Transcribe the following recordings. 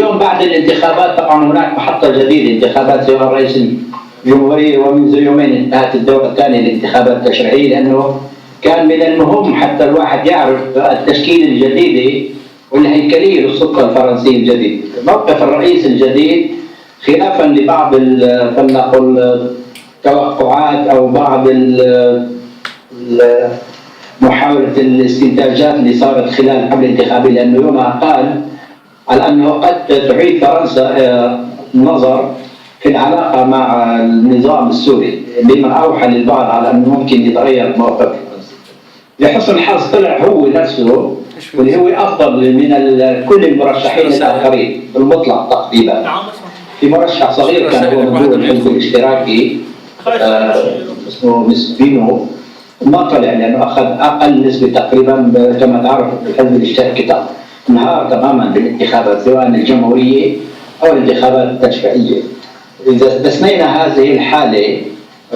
اليوم بعد الانتخابات طبعا هناك محطة جديدة، انتخابات رئيس الجمهورية، ومنذ يومين انتهت الدورة الثانية للانتخابات التشريعية، لأنه كان من المهم حتى الواحد يعرف التشكيل الجديدة والهيكلية للسلطة الفرنسية الجديدة. موقف الرئيس الجديد خلافا لبعض التوقعات أو بعض محاولة الاستنتاجات اللي صارت خلال الحملة الانتخابية، لأنه يومها قال على أنه قد تعيد فرنسا النظر في العلاقة مع النظام السوري، بما أوحى للبعض على أنه ممكن يتغير موقف فرنسا. لحسن الحظ طلع هو نفسه واللي هو أفضل من كل المرشحين الآخرين بالمطلق تقريبا. في مرشح صغير كان هو منذر الحزب الاشتراكي اسمه مسبينو، ما طلع لأنه أخذ أقل نسبة تقريبا. كما تعرف الحزب الاشتراكي انهار تماما بالانتخابات سواء الجمهورية أو الانتخابات التشريعية. إذا استثنينا هذه الحالة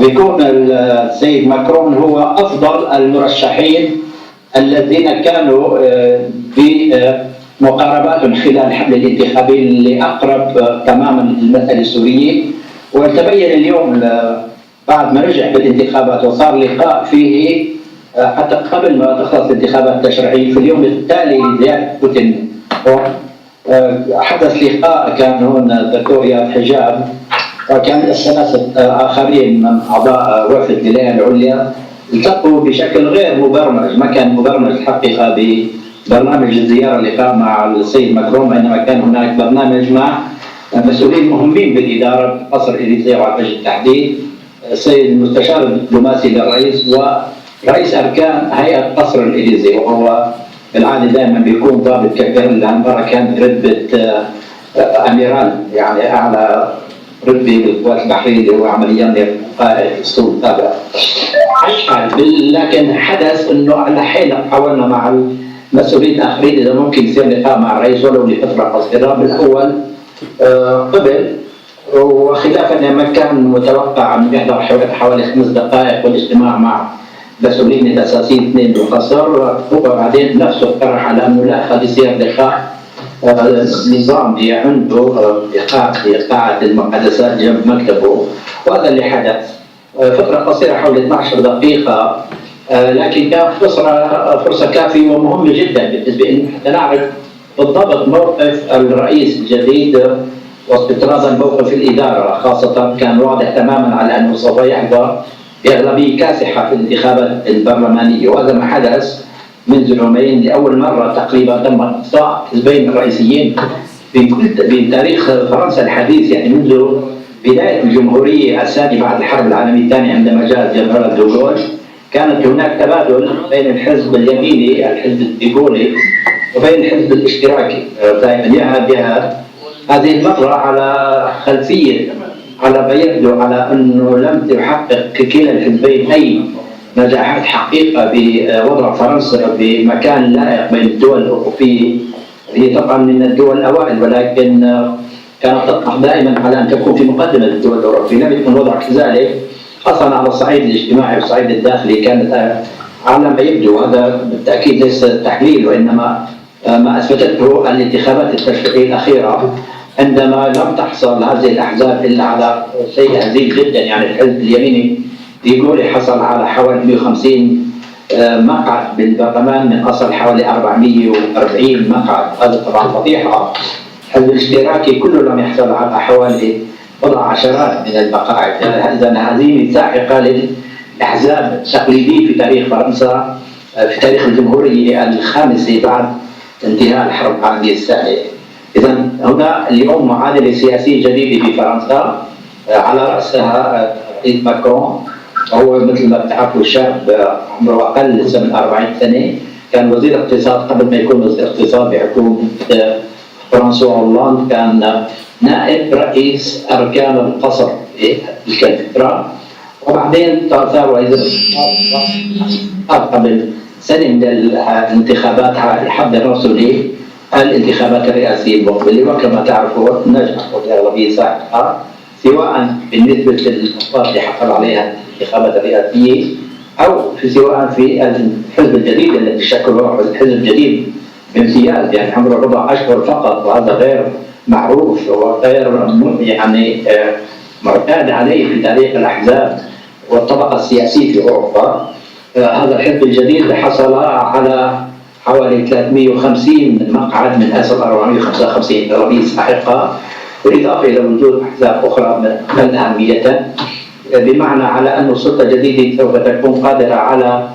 بيكون السيد ماكرون هو أفضل المرشحين الذين كانوا بمقاربات خلال الحملة الانتخابية اللي أقرب تماما للمسألة السورية. وتبين اليوم بعد ما رجع بالانتخابات وصار لقاء فيه حتى قبل ما تخلص الانتخابات التشريعية، في اليوم التالي لزيارة بوتين حدث لقاء كان هون الدكتور حجاب، وكان الثلاثة آخرين من أعضاء وفد الولاية العليا التقوا بشكل غير مبرمج، ما كان مبرمج الحقيقة ببرنامج الزيارة اللقاء مع السيد ماكرون، وإنما كان هناك برنامج مع مسؤولين مهمين بالإدارة قصر الإليزيه وعلى وجه التحديد السيد المستشار الدبلوماسي للرئيس ورئيس أركان هيئة قصر الإليزيه، وهو بالعادة دائما بيكون ضابط كبير، لأنه كان رتبة أميرال يعني أعلى رتبة بالقوات البحرية اللي هو عمليا قائد السوري التابع. لكن حدث انه على حين حاولنا مع المسؤولين الاخرين اذا ممكن يصير لقاء مع الرئيس ولو لفتره قصيره، بالاول قبل، وخلافا لما كان متوقع انه يحضر حوالي 5 دقائق والاجتماع مع مسؤولين الاساسيين 2 بالقصر، وبعدين نفسه اقترح على انه لا قد يصير لقاء نظام عنده بقاعة المقدسات جنب مكتبه، وهذا اللي حدث. فترة قصيرة حوالي 12 دقيقة، لكن كانت فرصة كافية ومهمة جدا بالنسبة لنا حتى نعرف بالضبط موقف الرئيس الجديد واستطرادا موقف الإدارة، خاصة كان واضح تماما على أنه سوف يحظى بأغلبية كاسحة في الانتخابات البرلمانية، وهذا ما حدث منذ يومين. لأول مرة تقريبا تم إقصاء حزبين الرئيسيين في تاريخ فرنسا الحديث، يعني منذ بداية الجمهورية الثانية بعد الحرب العالمية الثانية عندما جاء الجنرال دوغول، كانت هناك تبادل بين الحزب اليميني الحزب الديغولي وبين الحزب الاشتراكي دائما جهة. هذه المرة على خلفية على ما يبدو على أنه لم تحقق كلا الحزبين أي نجاحات حقيقة بوضع فرنسا بمكان لائق بين الدول الأوروبية. هي طبعا من الدول الأوائل، ولكن كانت تطمح دائما على أن تكون في مقدمة الدول الأوروبية، لم يكن الوضع كذلك، خاصة على الصعيد الاجتماعي والصعيد الداخلي. كانت على ما يبدو، هذا بالتأكيد ليس تحليل وإنما ما أثبتته الانتخابات التشريعية الأخيرة، عندما لم تحصل هذه الأحزاب إلا على شيء هزيل جدا. يعني الحزب اليميني يقول حصل على حوالي 150 مقعد بالبرلمان من أصل حوالي 440 مقعد، هذا طبعا فضيحة. الحزب الاشتراكي كله لم يحصل على حوالي بضع عشرات من المقاعد. إذا هزيمة ساحقة للأحزاب التقليدية في تاريخ فرنسا، في تاريخ الجمهورية الخامسة بعد انتهاء الحرب العالمية الثانية. إذا هنا اليوم معادلة سياسية جديدة في فرنسا على رأسها الرئيس ماكرون، وهو مثل ما بتعرفوا شاب عمره أقل لسه من 40 سنة، كان وزير اقتصاد قبل ما يكون وزير اقتصاد بحكومة فرنسوا هولاند، كان نائب رئيس أركان القصر في تلك الفترة، وبعدين صار وزير اقتصاد قبل سنة من الانتخابات يحضر نفسه الانتخابات الرئاسية المقبلة، وكما تعرفوا نجحت بأغلبية ساحقة سواء بالنسبة للأصوات اللي حصل عليها الانتخابات الرئاسية أو سواء في الحزب الجديد الذي شكله الحزب الجديد بامتياز، يعني عمره 4 أشهر فقط، وهذا غير معروف وغير يعني معتاد عليه في تاريخ الأحزاب والطبقة السياسية في أوروبا. هذا الحزب الجديد حصل على حوالي 350 مقعد من أصل 455 رئيس أحقة، بالإضافة إلى وجود أحزاب أخرى من أهمية، بمعنى على أن السلطة الجديدة سوف تكون قادرة على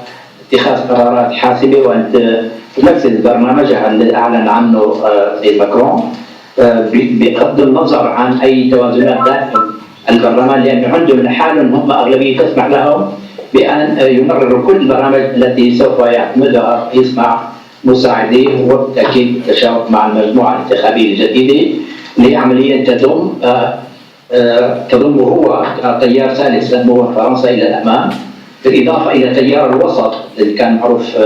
اتخاذ قرارات حاسمة وأن تنفذ برنامجها الذي أعلن عنه ماكرون بغض النظر عن أي توازنات داخل البرلمان، لأن عندهم لحالهم هم أغلبية تسمح لهم بأن يمرروا كل البرامج التي سوف يعتمدها الرئيس مع مساعديه، وبالتأكيد التشاور مع المجموعة الانتخابية الجديدة لعملية تضم هو تيار ثالث سموه فرنسا إلى الأمام، بالإضافة إلى تيار الوسط اللي كان معروف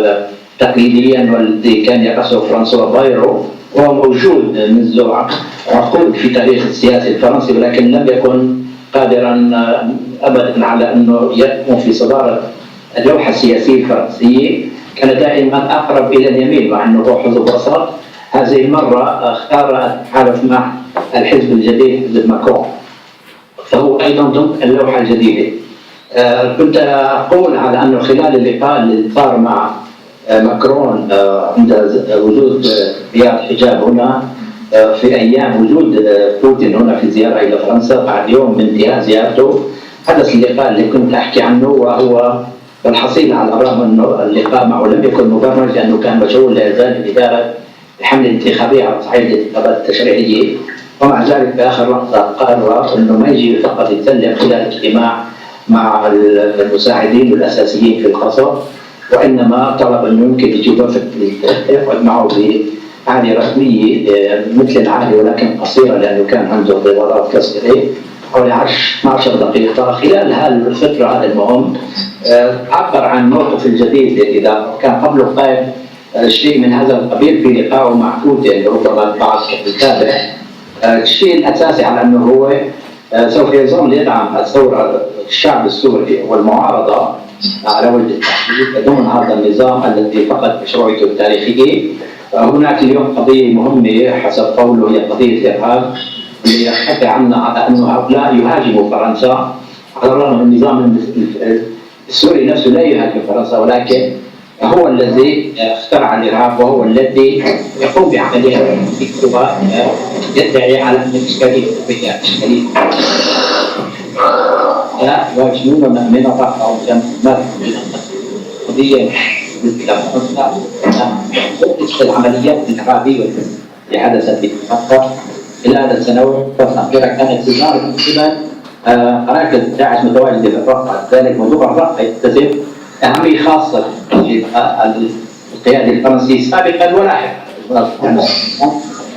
تقليديا والذي كان يرأسه فرانسوا بايرو، وهو موجود منذ عقود في تاريخ السياسي الفرنسي، ولكن لم يكن قادرا أبدا على أنه يكون في صدارة اللوحة السياسية الفرنسية، كان دائما أقرب إلى اليمين مع أنه هو حزب وسط. هذه المرة اختار التحالف مع الحزب الجديد حزب ماكرون، فهو أيضا ضمن اللوحة الجديدة. كنت أقول على أنه خلال اللقاء اللي صار مع ماكرون عند وجود رياض حجاب هنا في أيام وجود بوتين هنا في زيارة إلى فرنسا بعد يوم من انتهاء زيارته، حدث اللقاء اللي كنت أحكي عنه، وهو بالحصيلة على الرغم أنه اللقاء معه لم يكن مبرمج لأنه كان مشغول لا يزال بإدارة الحملة الانتخابية على صعيد الانتخابات التشريعية، ومع ذلك في آخر لحظة قرر أنه ما يجي فقط يتسلم خلال اجتماع مع المساعدين والأساسيين في القصر، وإنما طلب أنه يمكن يجي وفد يقعد معه بعالية رسمية مثل العالي ولكن قصيرة، لأنه كان عنده ضرورات كثيرة حوالي 12 دقيقة. خلال هذه الفترة هذا المهم عبر عن موقف الجديد للإدارة، كان قبله قائد شيء من هذا القبيل في لقائه مع بوتين، ربما البعض يتابع. الشيء الأساسي على أنه هو سوف يظل يدعم الثورة الشعب السوري والمعارضة على وجه التحديد ضمن هذا النظام الذي فقد مشروعيته التاريخية. هناك اليوم قضية مهمة حسب قوله هي قضية الإرهاب، اللي يحكي عنها على أنه هؤلاء يهاجموا فرنسا، على الرغم من النظام السوري نفسه لا يهاجم فرنسا، ولكن هو الذي اخترع الإرهاب وهو الذي يقوم بعملية يدعي على أن الإشكالية إشكالية يواجهون من الرقة أو جمال قضية العمليات الإرهابية اللي حدثت في فرنسا خلال السنوات الأخيرة كانت تظهر من قبل مراكز داعش متواجدة في الرقة، ذلك موضوع الرقة يكتسب أهمية خاصة في القيادة الفرنسية سابقا ولاحقا.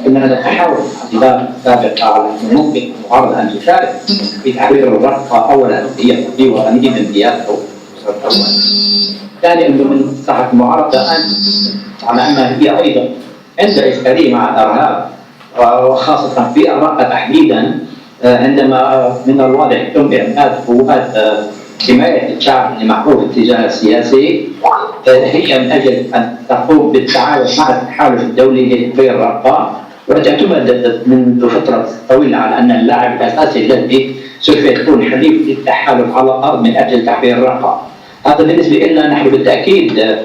إننا نحاول اعتبار سابقا على أنه ممكن المعارضة أن تشارك في تحرير الرقة أولا، هي قضية وغنية امتيازها أولا. ثانيا أنه من مصلحة المعارضة أن على أنها هي أيضا عندها إشكالية مع الإرهاب، وخاصة في الرقة تحديدا، عندما من الواضح يتم إعداد قوات حماية الشعب المحروف اتجاه السياسي، هي من أجل أن تقوم بالتعاون مع التحالف الدولي لتطوير الرقة، وتعتمد منذ فترة طويلة على أن اللاعب الأساسي الذي سوف يكون حليف للتحالف على الأرض من أجل تحرير الرقة. هذا بالنسبة لنا نحن بالتأكيد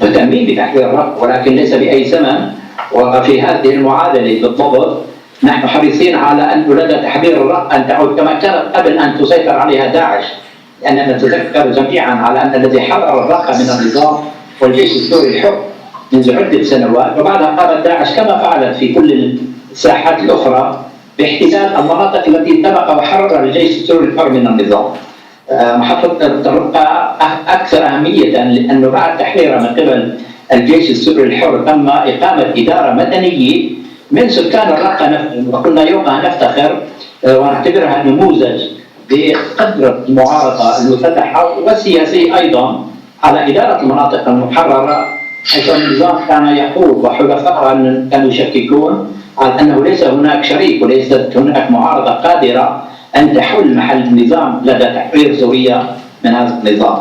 مهتمين بتحرير الرقة، ولكن ليس بأي ثمن. وفي هذه المعادلة بالضبط نحن حريصين على أن لدى تحرير الرقة أن تعود كما كانت قبل أن تسيطر عليها داعش، لأننا نتذكر جميعا على أن الذي حرر الرقة من النظام والجيش السوري الحر منذ عدة سنوات، وبعدها قامت داعش كما فعلت في كل الساحات الأخرى باحتلال المناطق التي سبق وحررها الجيش السوري الحر من النظام. محطة الرقة أكثر أهمية لأنه بعد تحريرها من قبل الجيش السوري الحر تم إقامة إدارة مدنية من سكان الرقة نفسهم، وكنا يومها نفتخر ونعتبرها نموذج بقدرة المعارضة المفتحة والسياسية أيضا على إدارة المناطق المحررة، حيث النظام كان يقول وحلفائه كانوا يشككون على أنه ليس هناك شريك وليست هناك معارضة قادرة أن تحل محل النظام لدى تحرير سوريا من هذا النظام.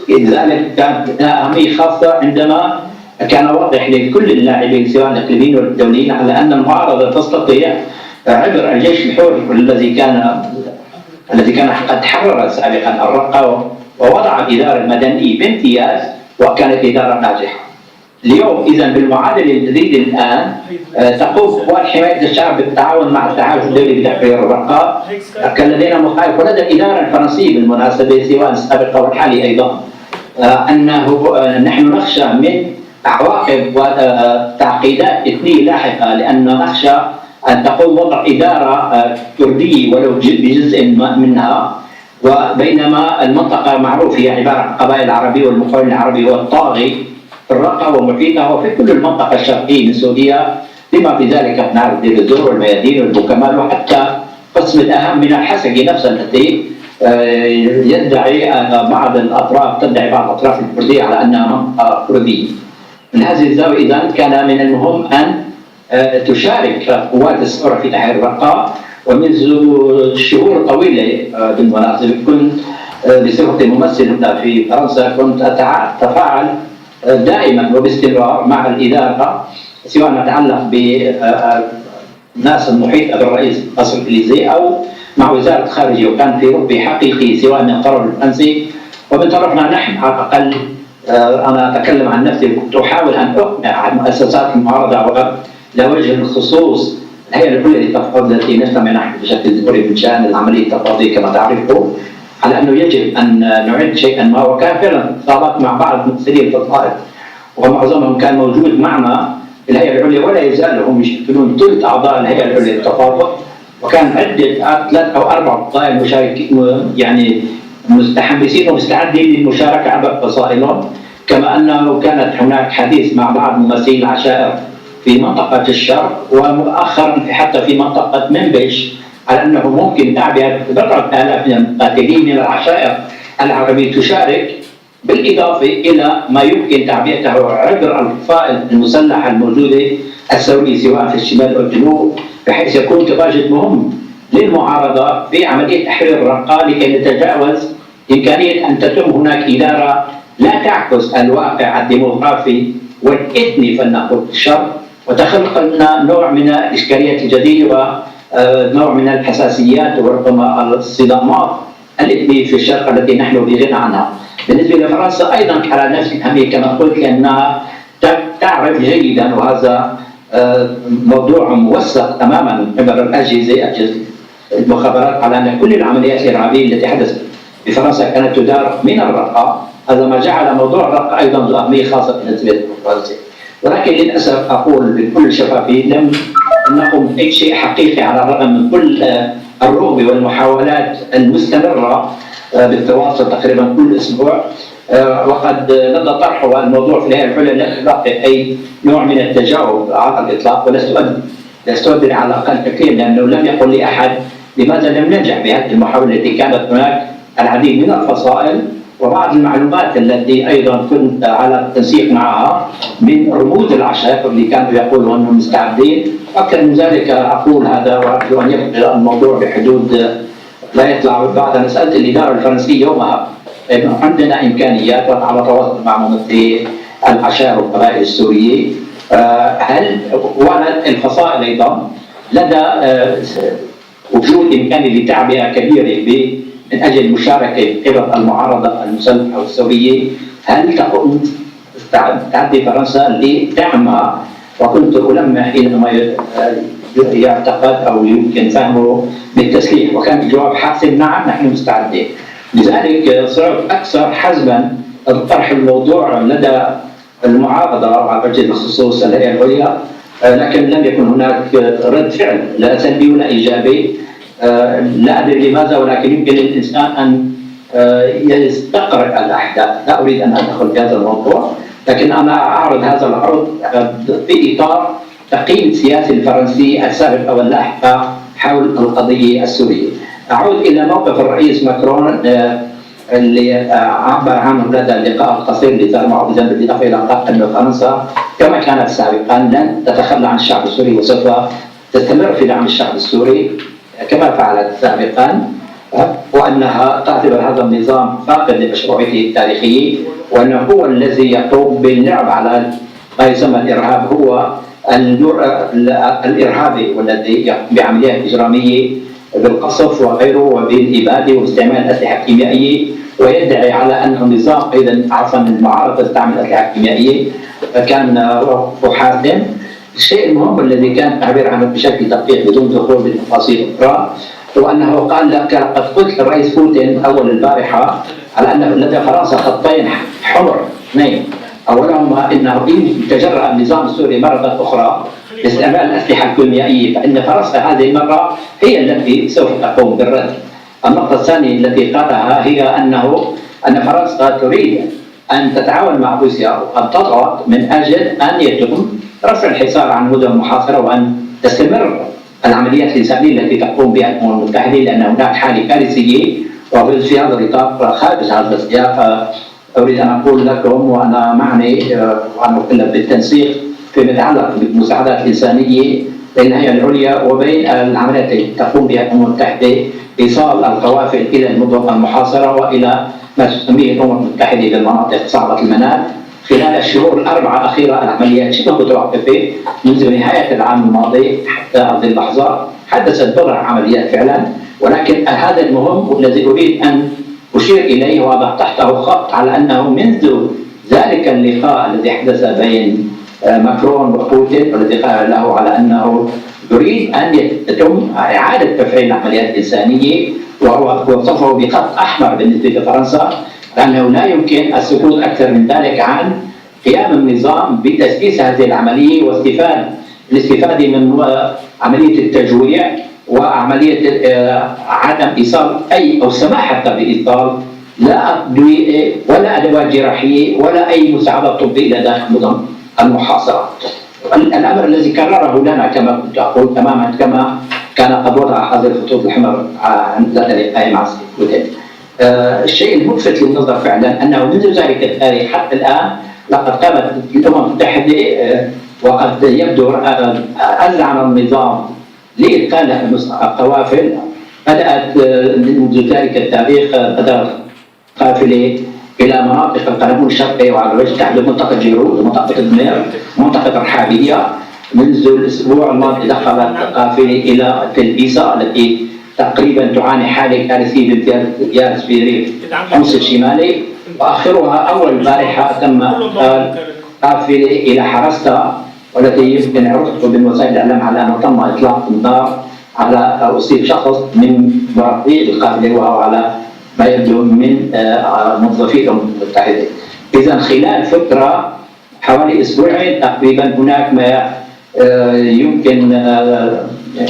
لذلك كانت أهمية خاصة عندما كان واضح لكل اللاعبين سواء الاقليميين والدوليين على ان المعارضه تستطيع عبر الجيش الحر الذي كان قد حرر سابقا الرقة ووضع الاداره المدنيه بامتياز وكانت اداره ناجحه. اليوم اذا بالمعادله الجديده الان تقوم قوات حمايه الشعب بالتعاون مع التحالف الدولي بتحرير الرقة. كان لدينا مخالف ولدى الاداره الفرنسيه بالمناسبه سواء السابقه والحاليه ايضا انه نحن نخشى من عواقب وتعقيدات اثنيه لاحقه، لان نخشى ان تقوم وضع اداره كرديه ولو بجزء منها، وبينما المنطقه معروف هي عباره عن قبائل عربيه والمقاوم العربي هو الطاغي في الرقة ومحيطها وفي كل المنطقه الشرقيه من سوريا، بما في ذلك نعرف دير الزور والميادين والبوكمال وحتى قسم الاهم من الحسكه نفسها التي يدعي بعض الاطراف تدعي بعض الاطراف الكرديه على انها منطقه كرديه. من هذه الزاويه اذا كان من المهم ان تشارك قوات الثورة في تحرير الرقة، ومنذ شهور طويله بالمناسبه كنت بصفتي ممثل في فرنسا كنت اتفاعل دائما وباستمرار مع الاداره سواء ما يتعلق بالناس المحيطه بالرئيس قصر الإليزيه او مع وزاره الخارجيه، وكان في ربي حقيقي سواء من الطرف الفرنسي ومن طرفنا نحن. على الاقل انا اتكلم عن نفسي، كنت احاول ان اقنع مؤسسات المعارضه ولا وجه الخصوص الهيئه العليا للتفاوض التي نجتمع نحن بشكل دوري من شان العمليه التفاوضيه كما تعرفون على انه يجب ان نعد شيئا ما، وكان فعلا اتصالات مع بعض ممثلي الفصائل ومعظمهم كان موجود معنا في الهيئه العليا ولا يزال هم يشكلون ثلث اعضاء الهيئه العليا للتفاوض، وكان عده 3 أو 4 فصائل مشاركين يعني متحمسين ومستعدين للمشاركه عبر فصائلهم، كما انه كانت هناك حديث مع بعض ممثلي العشائر في منطقه الشرق ومؤخرا حتى في منطقه منبج على انه ممكن تعبئه بضعه الاف من المقاتلين من العشائر العربيه تشارك، بالاضافه الى ما يمكن تعبئته عبر الفصائل المسلحه الموجوده السوريه سواء في الشمال او الجنوب، بحيث يكون تواجد مهم للمعارضه في عمليه تحرير الرقة لكي نتجاوز امكانيه ان تتم هناك اداره لا تعكس الواقع الديموغرافي والاثني فلنقل في الشرق، وتخلق لنا نوع من الاشكاليات الجديده ونوع من الحساسيات وربما الصدامات التي في الشرق التي نحن بغنى عنها. بالنسبه لفرنسا ايضا على نفس الاهميه كما قلت، لانها تعرف جيدا وهذا موضوع موثق تماما من قبل اجهزه المخابرات على ان كل العمليات الارهابيه التي حدثت في فرنسا كانت تدار من الرقة، هذا ما جعل موضوع الرقة ايضا ذو اهميه خاصه بالنسبه للفرنسي. ولكن للاسف اقول بكل شفافيه لم نقم باي شيء حقيقي على الرغم من كل الرغبه والمحاولات المستمره بالتواصل تقريبا كل اسبوع، وقد لدى طرحه الموضوع في الهيئه العليا لم يلاقي اي نوع من التجاوب على الاطلاق، ولست ادري على الاقل كثير لانه لم يقل لي احد لماذا لم ننجح بهذه المحاوله التي كانت هناك العديد من الفصائل وبعض المعلومات التي ايضا كنت على التنسيق معها من رموز العشائر اللي كانوا يقولوا انهم مستعدين. اكثر من ذلك اقول هذا وارجو ان يبقى الموضوع بحدود لا يطلع بعد مساله الاداره الفرنسيه يومها، لانه عندنا امكانيات على تواصل مع ممثلي العشائر والقبائل السوريه، هل والفصائل ايضا لدى وجود امكانيه لتعبئه كبيره من اجل المشاركه قبل المعارضه المسلحه السوريه، هل تقوم تعدي فرنسا لدعمها؟ وكنت ألمح إلى ما يعتقد أو يمكن فهمه بالتسليح، وكان الجواب حاسم نعم نحن مستعدين. لذلك صرت أكثر حزما طرح الموضوع لدى المعارضة على وجه الخصوص الهيئة العليا، لكن لم يكن هناك رد فعل لا سلبي ولا إيجابي. لا أدري لماذا، ولكن يمكن للإنسان أن يستقرأ الأحداث. لا أريد أن أدخل في هذا الموضوع، لكن أنا أعرض هذا العرض في إطار تقييم السياسي الفرنسي السابق أو اللاحق حول القضية السورية. أعود إلى موقف الرئيس ماكرون اللي عبر عنه لدى اللقاء القصير اللي صار معه بجانب الإضافة إلى أن فرنسا كما كانت سابقا لن تتخلى عن الشعب السوري وسوف تستمر في دعم الشعب السوري كما فعلت سابقا، وأنها تعتبر هذا النظام فاقد لمشروعيته التاريخية، وأنه هو الذي يقوم باللعب على ما يسمى الإرهاب هو النوع الإرهابي والذي يقوم بعمليات إجرامية بالقصف وغيره وبالإبادة واستعمال الأسلحة الكيميائية، ويدعي على أنه نظام أيضا عفوا المعارضة تستعمل الأسلحة الكيميائية كان حاسم. الشيء المهم الذي كان التعبير عنه بشكل دقيق بدون دخول بالتفاصيل أخرى هو أنه قال لك قد قلت للرئيس بوتين أول البارحة على أنه لدى فرنسا خطين حمر اثنين، أولهما أنه إن تجرأ النظام السوري مرة أخرى باستعمال الأسلحة الكيميائية فإن فرنسا هذه المرة هي التي سوف تقوم بالرد. النقطة الثانية التي قالها هي أن فرنسا تريد أن تتعاون مع روسيا وأن تضغط من أجل أن يتم رفع الحصار عن مدن المحاصرة وأن تستمر العمليات الإنسانية التي تقوم بها الأمم المتحدة، لأن هناك حالة كارثية. وفي هذا الإطار خارج هذا السياق أريد أن أقول لكم وأنا معني وأنا أكلم بالتنسيق فيما يتعلق بالمساعدات الإنسانية بين الهيئة العليا وبين العمليات التي تقوم بها الأمم المتحدة، إيصال القوافل إلى المدن المحاصرة وإلى ما تسميه الأمم المتحدة بالمناطق صعبة المنال. خلال الشهور الأربعة الأخيرة العمليات شبه متوقفة منذ نهاية العام الماضي حتى هذه اللحظة. حدثت بضع عمليات فعلا، ولكن هذا المهم والذي أريد أن أشير إليه وأضع تحته خط على أنه منذ ذلك اللقاء الذي حدث بين ماكرون وبوتين والذي قال له على أنه يريد أن يتم إعادة تفعيل العمليات الإنسانية، وهو وصفه بخط أحمر بالنسبة لفرنسا، لأنه لا يمكن السكوت أكثر من ذلك عن قيام النظام بتسييس هذه العملية والاستفادة من عملية التجويع وعملية عدم إيصال أي أو السماح حتى بإيصال لا أدوية ولا أدوات جراحية ولا أي مساعدة طبية إلى داخل مدن المحاصرة. الأمر الذي كرره لنا كما كنت أقول تماما كما كان قد وضع هذه الخطوط الحمر ذات اللقاء مع بوتين. الشيء الملفت للنظر فعلا أنه منذ ذلك التاريخ حتى الآن لقد قامت الأمم المتحدة وقد يبدو أذعن النظام لإدخال القوافل. بدأت منذ ذلك التاريخ بدأت قافلة إلى مناطق القلمون الشرقي وعلى الوجه تحديد منطقة جيرود ومنطقة دمير ومنطقة الرحابية. منذ الأسبوع الماضي دخلت قافلة إلى تلبيسة التي تقريبا تعاني حالة كارثية بامتياز في ريف حمص الشمالي، وآخرها أول البارحة تم قافلة إلى حرستا والتي يمكن عرفت بالوسائل الإعلام على أنه تم إطلاق النار على أصيب شخص من مرافقي القافلة وهو على ما يبدو من موظفي الأمم المتحدة. إذا خلال فترة حوالي أسبوعين تقريبا هناك ما يمكن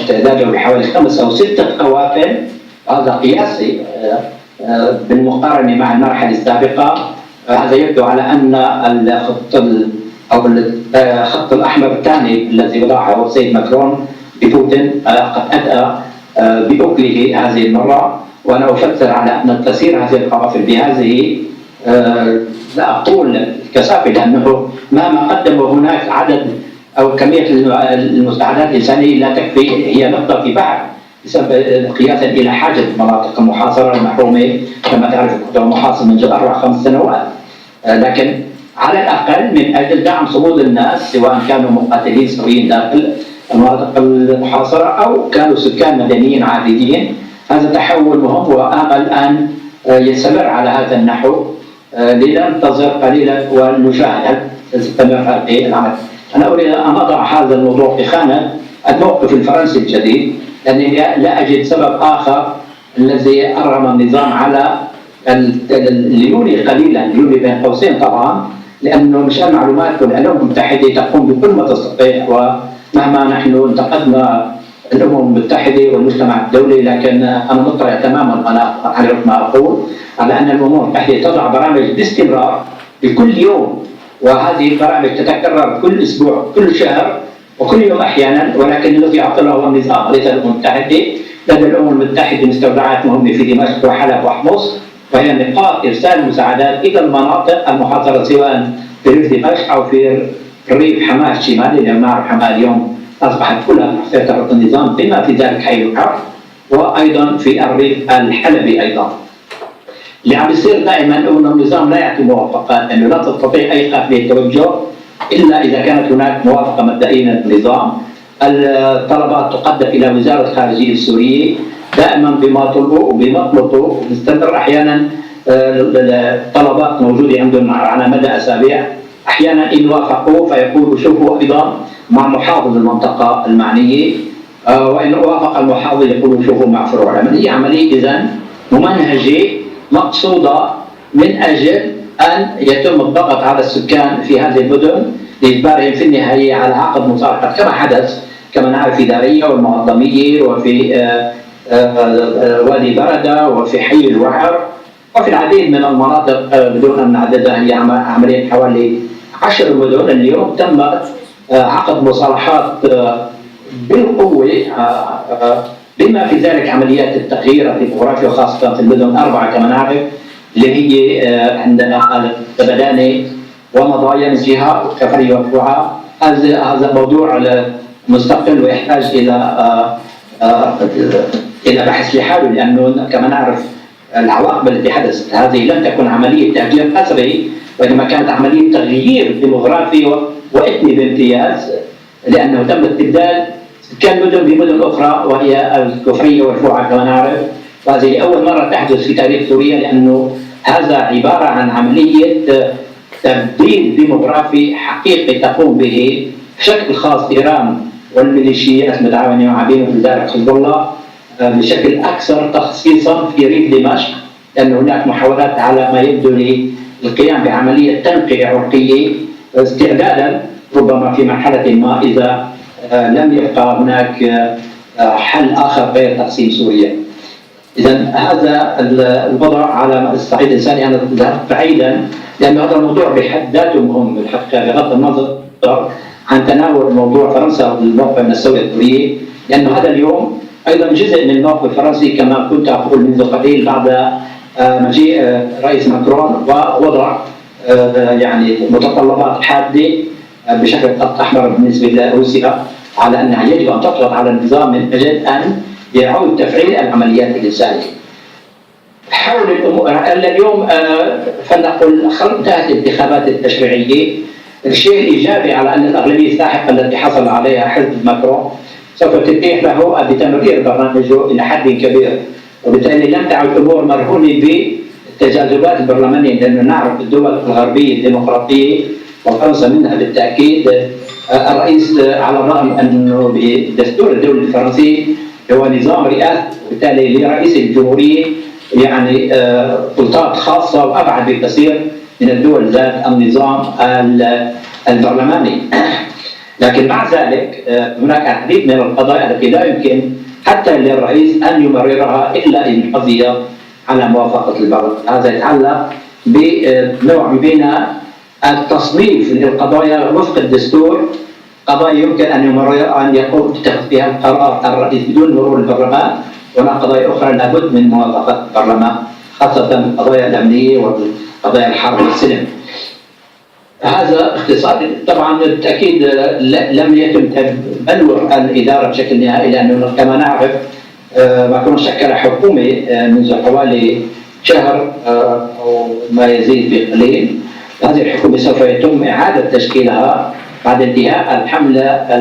تعداده بحوالي 5 أو 6 قوافل، هذا قياسي بالمقارنة مع المرحلة السابقة. هذا يبدو على أن الخط الأحمر الثاني الذي وضعه السيد ماكرون ببوتين قد أدى بأكله هذه المرة. وأنا أفكر على أن تسير هذه القوافل بهذه لا أقول كثافة، لأنه مهما قدموا هناك عدد أو كمية المساعدات الإنسانية لا تكفي، هي نقطة في بحر بسبب قياسا إلى حاجة المناطق المحاصرة المحرومة كما تعرف المحاصر منذ 4-5 سنوات. لكن على الأقل من أجل دعم صمود الناس سواء كانوا مقاتلين سوريين داخل المناطق المحاصرة أو كانوا سكان مدنيين عاديين. هذا تحول مهم وآمل أن يستمر على هذا النحو. لننتظر قليلا ونشاهد تستمر هذه العمل. أنا أريد أن أضع هذا الموضوع في خانة الموقف الفرنسي الجديد، لأنني لا أجد سبب آخر الذي أرغم النظام على الليوني قليلا، الليوني بين قوسين طبعا، لأنه مشان معلوماتكم الأمم المتحدة تقوم بكل ما تستطيع، ومهما نحن انتقدنا الأمم المتحدة والمجتمع الدولي لكن أنا مطلع تماما أنا أعرف ما أقول على أن الأمم المتحدة تضع برامج باستمرار بكل يوم، وهذه البرامج تتكرر كل أسبوع كل شهر وكل يوم أحيانا، ولكن الذي يعطله هو النظام ليس الأمم المتحدة. لدى الأمم المتحدة مستودعات مهمة في دمشق وحلب وحمص، وهي نقاط إرسال المساعدات إلى المناطق المحاصرة سواء في ريف دمشق أو في ريف حماة الشمالي، لأن نعرف حماة اليوم أصبحت كلها تحت سيطرة النظام بما في ذلك حي الحرب، وأيضا في الريف الحلبي أيضا. اللي عم يصير دائما أنه النظام لا يعطي موافقات، أنه لا تستطيع أي قافلة توجه إلا إذا كانت هناك موافقة مبدئية من النظام. الطلبات تقدم إلى وزارة الخارجية السورية دائما بما طلبوا مستمر. أحيانا الطلبات موجودة عندهم على مدى أسابيع، أحيانا إن وافقوا فيقولوا شوفوا أيضا مع محافظ المنطقة المعنية، وإن وافق المحافظ يقولوا شوفوا مع فروع العمل. هي عملية إذن ممنهجة مقصودة من أجل أن يتم الضغط على السكان في هذه المدن لإجبارهم في النهاية على عقد مصالحة، كما حدث كما نعرف في دارية والمعظمية وفي وادي بردة وفي حي الوعر وفي العديد من المناطق بدون أن نعددها. هي عملية حوالي 10 مدن اليوم تمت عقد مصالحات بالقوة، بما في ذلك عمليات التغيير الديموغرافي وخاصة في المدن 4 كما نعرف، اللي هي عندنا بداني ومضايا من جهة وكفرية وفوعة. هذا موضوع مستقل ويحتاج إلى بحث لحاله، لأنه كما نعرف العواقب التي حدثت هذه لم تكن عملية تهجير قسري، وإنما كانت عملية تغيير ديموغرافي وإثني بامتياز، لأنه تم استبدال سكان مدن بمدن أخرى وهي الكفرية والفوعة كما نعرف. وهذه أول مرة تحدث في تاريخ سوريا، لأنه هذا عبارة عن عملية تبديل ديموغرافي حقيقي تقوم به بشكل خاص إيران والميليشيات المتعاونة مع بين وزارة حزب الله بشكل أكثر تخصيصا في ريف دمشق، لأن هناك محاولات على ما يبدو للقيام بعملية تنقية عرقية استعدادا ربما في مرحلة ما إذا لم يبقى هناك حل آخر غير تقسيم سوريا. إذا هذا الوضع على الصعيد الإنساني. أنا ذهبت بعيدا لأن هذا الموضوع بحد ذاته مهم بالحقيقة، بغض النظر عن تناول موضوع فرنسا والموقف من الثورة السورية، لأنه هذا اليوم أيضا جزء من الموقف الفرنسي كما كنت أقول منذ قليل بعد مجيء الرئيس ماكرون ووضع يعني متطلبات حادة بشكل خط أحمر بالنسبة لروسيا على أنها يجب أن تضغط على النظام من أجل أن يعود تفعيل العمليات الإنسانية. حول الأمور اليوم فلنقل انتهت الانتخابات التشريعية. الشيء الإيجابي على أن الأغلبية الساحقة التي حصل عليها حزب ماكرون سوف تتيح له بتمرير برنامجه إلى حد كبير، وبالتالي لم تعد الأمور مرهونة بالتجاذبات البرلمانية، لأنه نعرف الدول الغربية الديمقراطية وفرنسا منها بالتأكيد الرئيس على الرغم أنه بدستور الدولة الفرنسي هو نظام رئاسي، وبالتالي لرئيس الجمهورية يعني سلطات خاصة وأبعد بكثير من الدول ذات النظام البرلماني. لكن مع ذلك هناك العديد من القضايا التي لا يمكن حتى للرئيس أن يمررها إلا إن حظي على موافقة البرلمان. هذا يتعلق بنوع بين التصنيف للقضايا وفق الدستور، قضايا يمكن أن يقوم باتخاذ فيها القرار الرئيس بدون مرور البرلمان، وهناك قضايا أخرى لابد من موافقة البرلمان، خاصة القضايا الأمنية وقضايا الحرب والسلم. هذا اختصار. طبعا بالتأكيد لم يتم تبلور الإدارة بشكل نهائي، لأنه كما نعرف ماكرون شكل حكومة منذ حوالي شهر أو ما يزيد بقليل. هذه الحكومة سوف يتم إعادة تشكيلها بعد انتهاء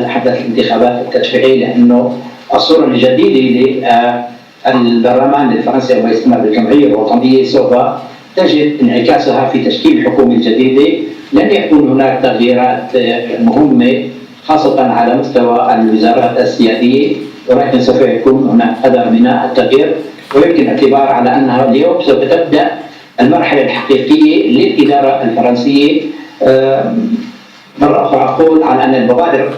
حدث الانتخابات التشريعية، لأنه الصورة الجديدة للبرلمان الفرنسي وما يسمى بالجمعية الوطنية سوف تجد انعكاسها في تشكيل الحكومة الجديدة. لن يكون هناك تغييرات مهمة خاصة على مستوى الوزارات السيادية، ولكن سوف يكون هناك قدر من التغيير، ويمكن الاعتبار على أنها اليوم سوف تبدأ المرحلة الحقيقية للإدارة الفرنسية. مرة أخرى أقول على أن المبادر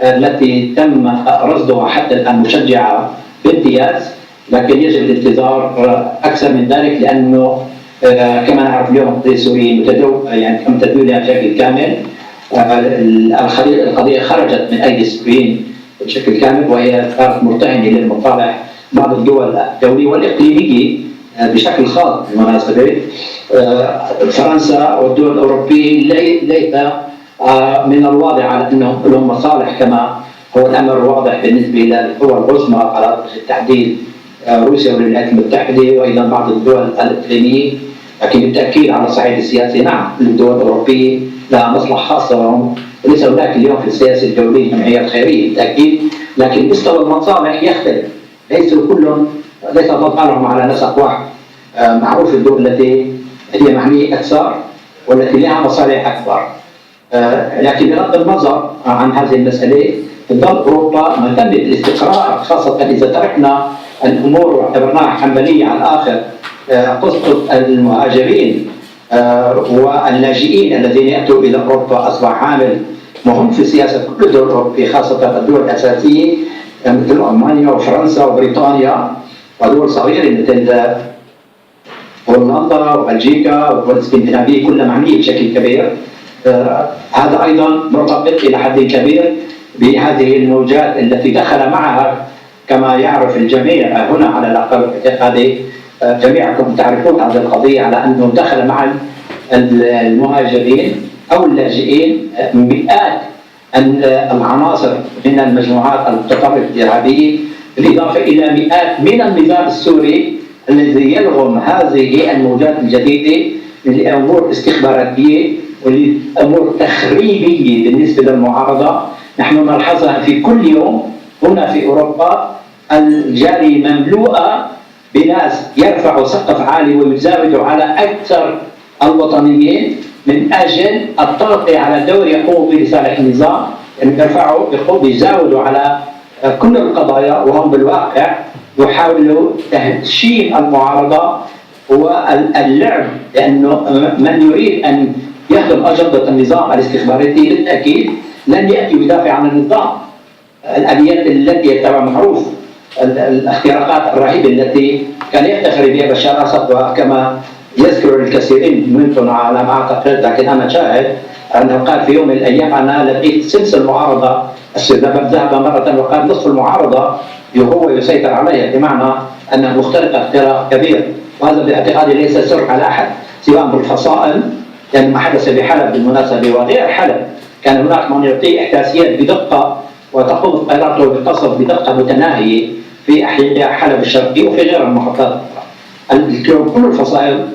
التي تم رصدها حتى الآن مشجعة بامتياز، لكن يجب الانتظار أكثر من ذلك، لأنه كما نعرف اليوم القضية السورية يعني تم تدوينها بشكل كامل. القضية خرجت من أيدي السوريين بشكل كامل، وهي صارت مرتهنة للمصالح بعض الدول الدولية والإقليمية بشكل خاص. بالمناسبة فرنسا والدول الأوروبية ليس من الواضح على أنهم لهم مصالح كما هو الأمر واضح بالنسبة للقوى العظمى على التحديد روسيا والولايات المتحدة وأيضا بعض الدول الإقليمية. لكن بالتأكيد على الصعيد السياسي نعم الدول الأوروبية لها مصلحة خاصة لهم. ليس هناك اليوم في السياسة الدولية جمعيات خيرية بالتأكيد، لكن مستوى المصالح يختلف، ليسوا كلهم ليس تطالعهم على نسق واحد. معروف الدول التي هي معنية أكثر والتي لها مصالح أكبر. لكن بغض النظر عن هذه المسألة تظل أوروبا مهتمة بالاستقرار، خاصة إذا تركنا الأمور واعتبرناها حملية على الآخر. قصة المهاجرين واللاجئين الذين يأتوا إلى أوروبا أصبح عامل مهم في سياسة كل الدول الأوروبية، خاصة الدول الأساسية مثل ألمانيا وفرنسا وبريطانيا، ودول صغيرة مثل هولندا وبلجيكا والدول الاسكندنافية كلها معنية بشكل كبير. هذا أيضا مرتبط إلى حد كبير بهذه الموجات التي دخل معها كما يعرف الجميع هنا على الأقل اعتقادي، جميعكم تعرفون هذه القضية، على أنه دخل مع المهاجرين أو اللاجئين مئات العناصر من المجموعات المتطرفة الإرهابية، بالإضافة إلى مئات من النظام السوري الذي يلغم هذه الموجات الجديدة لأمور استخباراتية ولأمور تخريبية بالنسبة للمعارضة. نحن نلحظها في كل يوم هنا في أوروبا، الجاري مملوءة بناس يرفعوا سقف عالي ويزاودوا على أكثر الوطنيين من أجل التغطية على دور يقوم به لصالح النظام. يعني يرفعوا يزاودوا على كل القضايا، وهم بالواقع يحاولوا تهشيم المعارضة واللعب، لأنه من يريد أن يخدم أجندة النظام الاستخباراتي بالتأكيد لن يأتي يدافع عن النظام. الأبيات التي يتبع معروف الاختراقات الرهيبة التي كان يفتخر بها بشار أسد، وكما يذكر الكثيرين منكم على ما أعتقد، لكن أنا شاهد أنه قال في يوم من الأيام أنا لقيت سلسلة المعارضة السوداء، ذهب مرة وقال نصف المعارضة هو يسيطر عليها، بمعنى أنه مخترق اختراق كبير. وهذا باعتقادي ليس سر على أحد سواء بالفصائل، لأن ما حدث بحلب بالمناسبة وغير حلب كان هناك من يعطي إحداثيات بدقة وتقوم الطائرات بالقصف بدقة متناهية في أحياء حلب الشرقي وفي غير المحافظات. كل الفصائل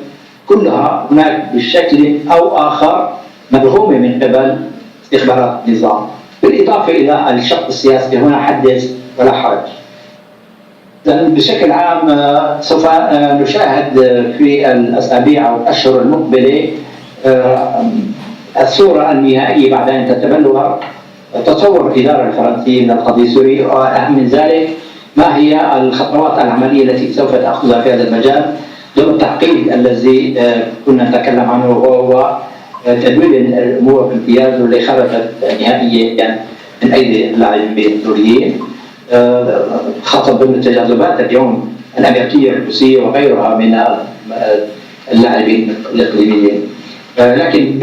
كلها هناك بشكل أو آخر مدعومة من قبل استخبارات النظام، بالإضافة إلى الشق السياسي هنا حدث ولا حرج. بشكل عام سوف نشاهد في الأسابيع أو الأشهر المقبلة الصورة النهائية بعد أن تتبلور تصور الإدارة الفرنسية من القضية السورية، وأهم من ذلك ما هي الخطوات العملية التي سوف تأخذها في هذا المجال ضمن التعقيد الذي كنا نتكلم عنه، وهو تدوير الأمور بامتياز واللي خرجت نهائيا يعني من أيدي اللاعبين السوريين، خاصة ضمن التجاذبات اليوم الأمريكية الروسية وغيرها من اللاعبين الإقليميين. لكن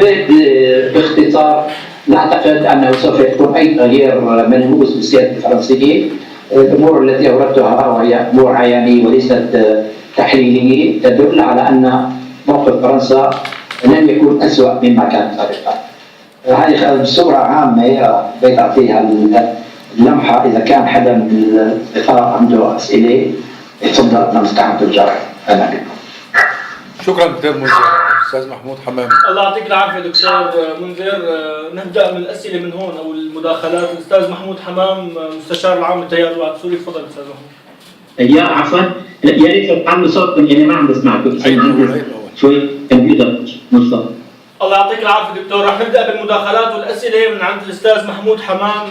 باختصار لا أعتقد أنه سوف يكون أي تغيير ملموس بالسياسة الفرنسية. الأمور التي أوردتها وهي أمور عيانية وليست تحليلية تدل على أن موقف فرنسا لن يكون أسوأ مما كان سابقا. هذه بصورة عامة بتعطيها اللمحة. إذا كان حدا من الأصدقاء عنده أسئلة يتفضل، أنا مستعد الجرح. أهلا بكم. شكرا دكتور منذر. أستاذ محمود حمام. الله يعطيك العافية دكتور منذر. نبدأ من الأسئلة من هون أو المداخلات. الأستاذ محمود حمام مستشار العام لتيار الوعد السوري، تفضل أستاذ محمود. يا عفوا يا ريت تعلوا صوتكم لأني ما عم بسمعكم. شوي كمبيوتر مصطفى. الله يعطيك العافية دكتور. رح نبدأ بالمداخلات والأسئلة من عند الأستاذ محمود حمام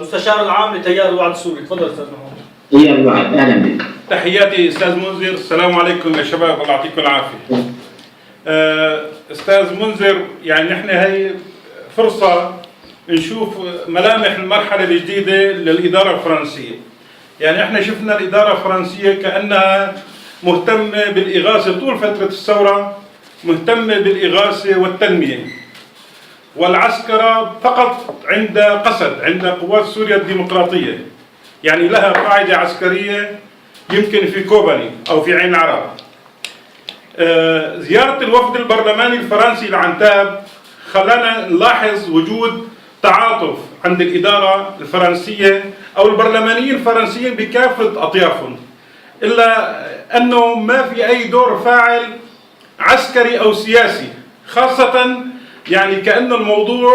مستشار العام لتيار الوعد السوري، تفضل أستاذ محمود. يا الوعد، أهلا بك. تحياتي أستاذ منذر. السلام عليكم يا شباب، الله يعطيكم العافية. أستاذ منذر، يعني نحن هي فرصة نشوف ملامح المرحلة الجديدة للإدارة الفرنسية. يعني احنا شفنا الإدارة الفرنسية كأنها مهتمة بالإغاثة طول فترة الثورة، مهتمة بالإغاثة والتنمية، والعسكرة فقط عند قسد عند قوات سوريا الديمقراطية. يعني لها قاعدة عسكرية يمكن في كوباني أو في عين العرب. زيارة الوفد البرلماني الفرنسي لعنتاب خلانا نلاحظ وجود تعاطف عند الإدارة الفرنسية أو البرلمانيين الفرنسيين بكافة أطيافهم، إلا أنه ما في أي دور فاعل عسكري أو سياسي، خاصة يعني كأن الموضوع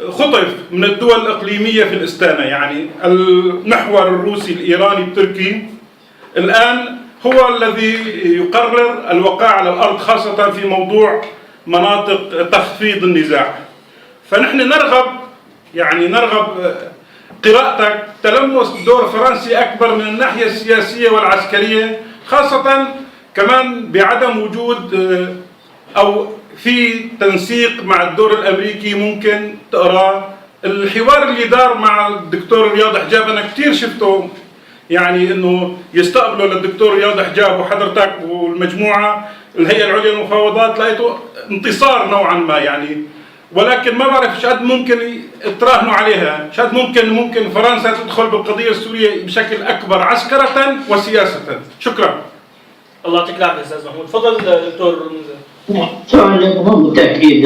خطف من الدول الإقليمية في الإستانة. يعني المحور الروسي الإيراني التركي الآن هو الذي يقرر الوقائع على الأرض، خاصة في موضوع مناطق تخفيض النزاع. فنحن نرغب قراءتك تلمس دور فرنسي أكبر من الناحية السياسية والعسكرية، خاصة كمان بعدم وجود أو في تنسيق مع الدور الأمريكي. ممكن تقرأ الحوار اللي دار مع الدكتور رياض حجاب، أنا كتير شفته يعني إنه يستقبلوا للدكتور رياض حجاب وحضرتك والمجموعة الهيئة العليا للمفاوضات، لقيته انتصار نوعا ما يعني. ولكن ما بعرف شو قد ممكن تراهنوا عليها، شو قد ممكن فرنسا تدخل بالقضية السورية بشكل أكبر عسكرة وسياسة. شكرا. الله يعطيك العافية أستاذ محمود. تفضل دكتور منذر. سؤال مهم بالتأكيد.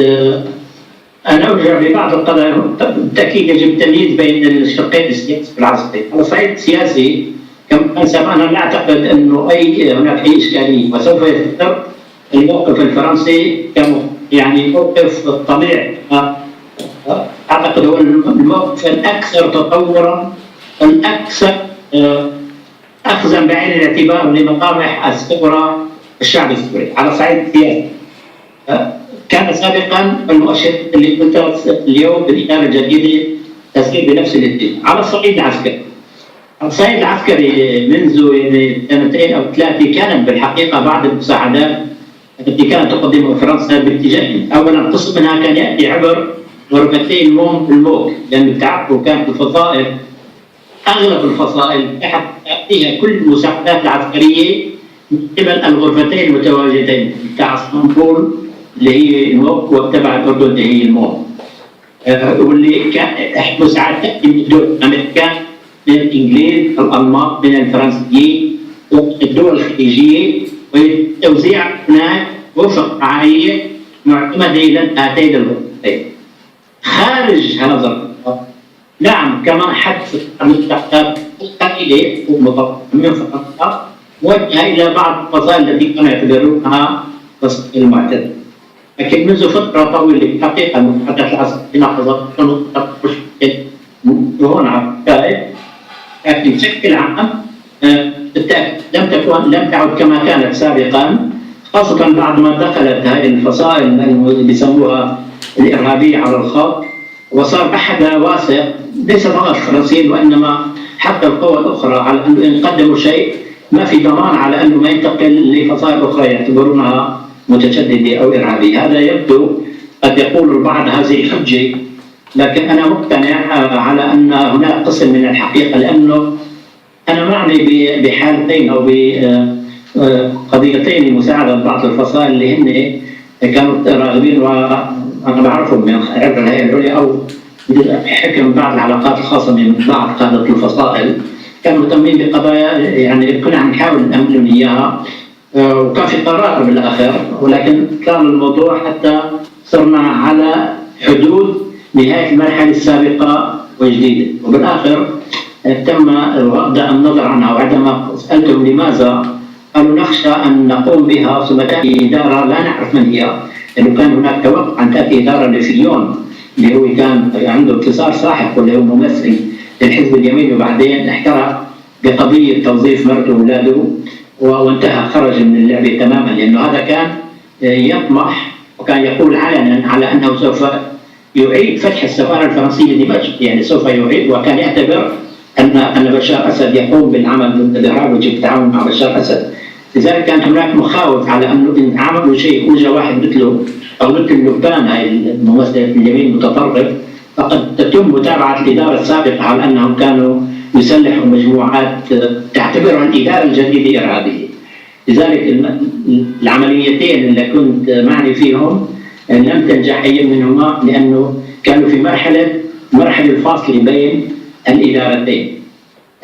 أنا أرجع ببعض القضايا. بالتأكيد يجب التمييز بين الشقين السياسي والعسكري. على الصعيد السياسي كما سبق أنا لا أعتقد أنه هناك أي إشكالية، وسوف يتغير الموقف الفرنسي يعني موقف طبيعي. أعتقد هو الموقف الأكثر تطورا، الأكثر أخذا بعين الاعتبار لمطامح الثورة الشعب السوري على الصعيد السياسي. كان سابقا المؤشر اللي قلته اليوم بالإدارة الجديدة تسير بنفس الاتجاه. على الصعيد العسكري، الصعيد العسكري منذ سنتين أو ثلاثة كانت بالحقيقة بعض المساعدات التي كانت تقدمها فرنسا باتجاهين. أولا قسم منها كان يأتي عبر غرفتي الموقف، لأن بتعرفوا كانت الفصائل أغلب الفصائل تأتيها كل المساعدات العسكرية من قبل الغرفتين المتواجدين بتاع اسطنبول اللي هي الموقف وتبع الأردن اللي هي الموقف. واللي كان مساعدات تأتي من الدول الأمريكان، من الإنجليز، الألمان، من الفرنسيين والدول الخليجية، والتوزيع هناك وفق رعاية معتمدة إلى هاتين الغرفتين. خارج هذا الخط نعم كما حدث المستحقات القليلة ومتوقعة من فرنسا موجهة إلى بعض الفصائل التي كانوا يعتبرونها فصائل معتدلة. لكن منذ فترة طويلة حقيقة المحادثات العسكرية نحظت هون على الكائن، لكن بشكل عام لم تعد كما كانت سابقا، خاصة بعد ما دخلت هذه الفصائل اللي بيسموها الإرهابية على الخط، وصار بحثها واسع ليس فقط الفرنسيين وإنما حتى القوى الأخرى، على أنه إن قدموا شيء ما في ضمان على أنه ما ينتقل لفصائل أخرى يعتبرونها متشددة أو إرهابية. هذا يبدو قد يقول البعض هذه حجة، لكن أنا مقتنع على أن هناك قسم من الحقيقة، لأنه أنا معني بحالتين أو بقضيتين لمساعدة بعض الفصائل اللي هن كانوا راغبين، وأنا بعرفهم من عبر الهيئة العليا أو حكم بعض العلاقات الخاصة من بعض قادة الفصائل، كانوا مهتمين بقضايا يعني كنا عم نحاول نأمن إياها، وكان في قرار بالآخر، ولكن كان الموضوع حتى صرنا على حدود نهاية المرحلة السابقة والجديدة، وبالآخر تم غض النظر عنها. وعندما سألتهم لماذا قالوا نخشى أن نقوم بها ثم تأتي إدارة لا نعرف من هي، لأنه كان هناك توقع أن تأتي إدارة لفيون اللي هو كان عنده اتصال ساحق واللي هو ممثل للحزب اليميني، وبعدين احترق بقضية توظيف مرته وأولاده وانتهى، خرج من اللعبة تماما، لأنه هذا كان يطمح وكان يقول علنا على أنه سوف يعيد فتح السفارة الفرنسية لدمشق، يعني سوف يعيد، وكان يعتبر أن بشار أسد يقوم بالعمل ضد الإرهاب بالتعاون مع بشار أسد. لذلك كانت هناك مخاوف على أنه إن عملوا شيء وجه واحد مثله أو مثل لبنان هاي الممثلة اليمين المتطرف، فقد تتم متابعة الإدارة السابقة على أنهم كانوا يسلحوا مجموعات تعتبرها الإدارة الجديدة إرهابية. لذلك العمليتين اللي كنت معني فيهم لم تنجح أي منهما، لأنه كانوا في مرحلة الفاصل بين الإدارتين.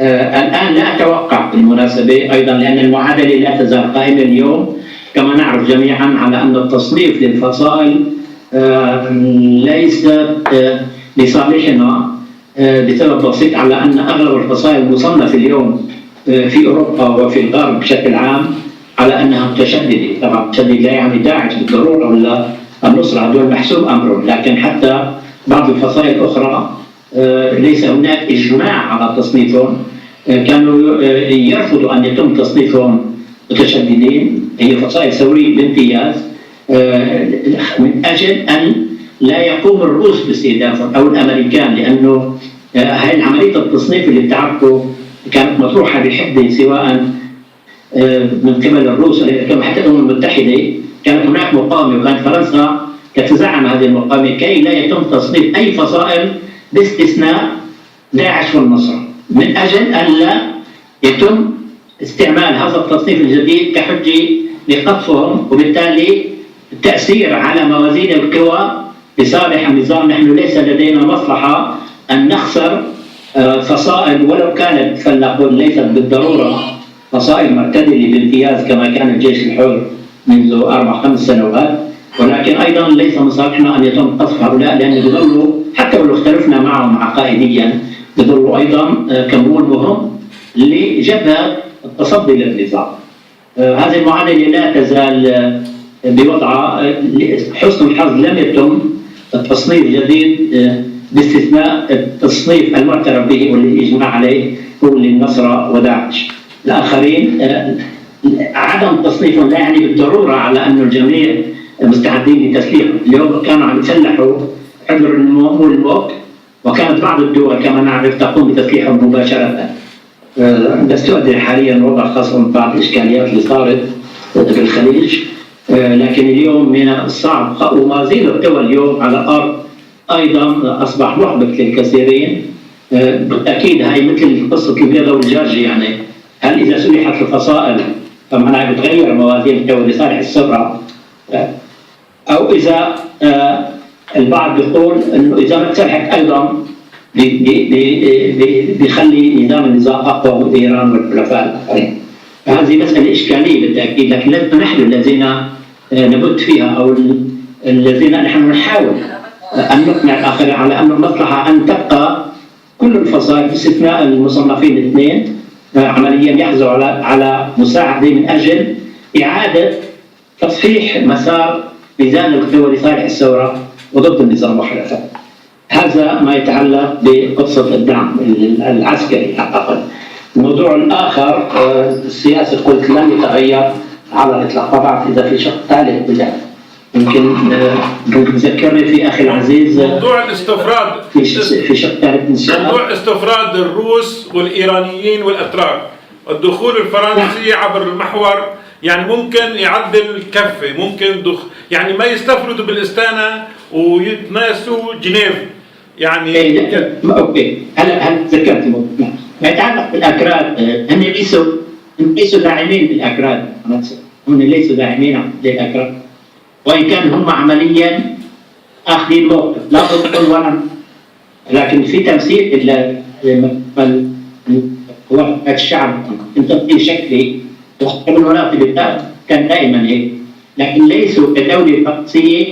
الآن لا أتوقع بالمناسبة أيضا، لأن المعادلة لا تزال قائمة اليوم كما نعرف جميعا على أن التصنيف للفصائل ليس لصالحنا بسبب بسيط، على أن أغلب الفصائل المصنفة اليوم في أوروبا وفي الغرب بشكل عام على أنها متشددة. طبعا متشدد لا يعني داعش بالضرورة ولا النصرة هذول محسوب أمرهم، لكن حتى بعض الفصائل الأخرى ليس هناك إجماع على تصنيفهم. كانوا يرفضوا أن يتم تصنيفهم متشددين، هي فصائل ثورية بامتياز، من أجل أن لا يقوم الروس باستهدافهم أو الأمريكان، لأنه هاي عملية التصنيف اللي بتعرفوا كانت مطروحة بحدة سواء من قبل الروس كما حتى الأمم المتحدة. كانت هناك مقاومة وكانت فرنسا تتزعم هذه المقاومة كي لا يتم تصنيف أي فصائل باستثناء داعش والنصرة، من أجل أن لا يتم استعمال هذا التصنيف الجديد كحجة لقطفهم، وبالتالي التأثير على موازين القوى لصالح النظام. نحن ليس لدينا مصلحة أن نخسر فصائل ولو كانت فلنقل ليست بالضرورة فصائل معتدلة بامتياز كما كان الجيش الحر منذ 4-5 سنوات، ولكن أيضا ليس من صالحنا أن يتم قصف هؤلاء، لأن بيظلوا حتى ولو اختلفنا معهم عقائديا بيظلوا أيضا كمون مهم لجبهة التصدي للنظام. هذه المعادلة لا تزال بوضعها. حسن الحظ لم يتم التصنيف جديد باستثناء التصنيف المعترف به واللي الإجماع عليه هو للنصرة وداعش. الآخرين عدم تصنيفهم لا يعني بالضرورة على أن الجميع مستعدين لتسليحهم. اليوم كانوا عم يسلحوا حجر الموقف، وكانت بعض الدول كما نعرف تقوم بتسليحهم مباشرة، بس تؤدي حاليا وضع خاص من بعض الإشكاليات اللي صارت بالخليج. لكن اليوم من الصعب وما زال الدول اليوم على الأرض أيضا أصبح محبط للكثيرين. بالتأكيد هاي مثل قصة البيضة والجرجي، يعني هل إذا سلحت الفصائل فمعناها بتغير موازين القوى لصالح الثورة، أو إذا البعض بيقول إنه إذا ما تسلحت أيضا بيخلي النظام أقوى وإيران والحلفاء الآخرين. فهذه مسألة إشكالية بالتأكيد، لكن لسنا نحن الذين نبت فيها أو الذين نحن نحاول أن نقنع الآخرين على أن المصلحة أن تبقى كل الفصائل باستثناء المصنفين الاثنين عمليا يحظوا على مساعدة من أجل إعادة تصحيح مسار ميزان القوى لصالح الثورة وضد النظام وحلفائه. هذا ما يتعلق بقصة الدعم العسكري أعتقد. الموضوع الآخر السياسي قلت لن يتغير على الإطلاق. ما بعرف إذا في شق ثالث بدأ يمكن تذكرني في أخي العزيز موضوع الاستفراد في شق ثالث إن شاء الله. موضوع استفراد الروس والإيرانيين والأتراك، الدخول الفرنسي عبر المحور يعني ممكن يعدل كفة، ممكن يعني ما يستفردوا بالاستانة ويتناسوا جنيف يعني. اوكي هلا تذكرت الموضوع. ما يتعلق بالاكراد، هم ليسوا داعمين للاكراد، هم ليسوا داعمين للاكراد، وان كان هم عمليا اخذين موقف لا ضد ولا، لكن في تمثيل قوات الشعب من تمثيل شكلي والمناطق كان دائما هيك، لكن ليسوا كدولة فرنسية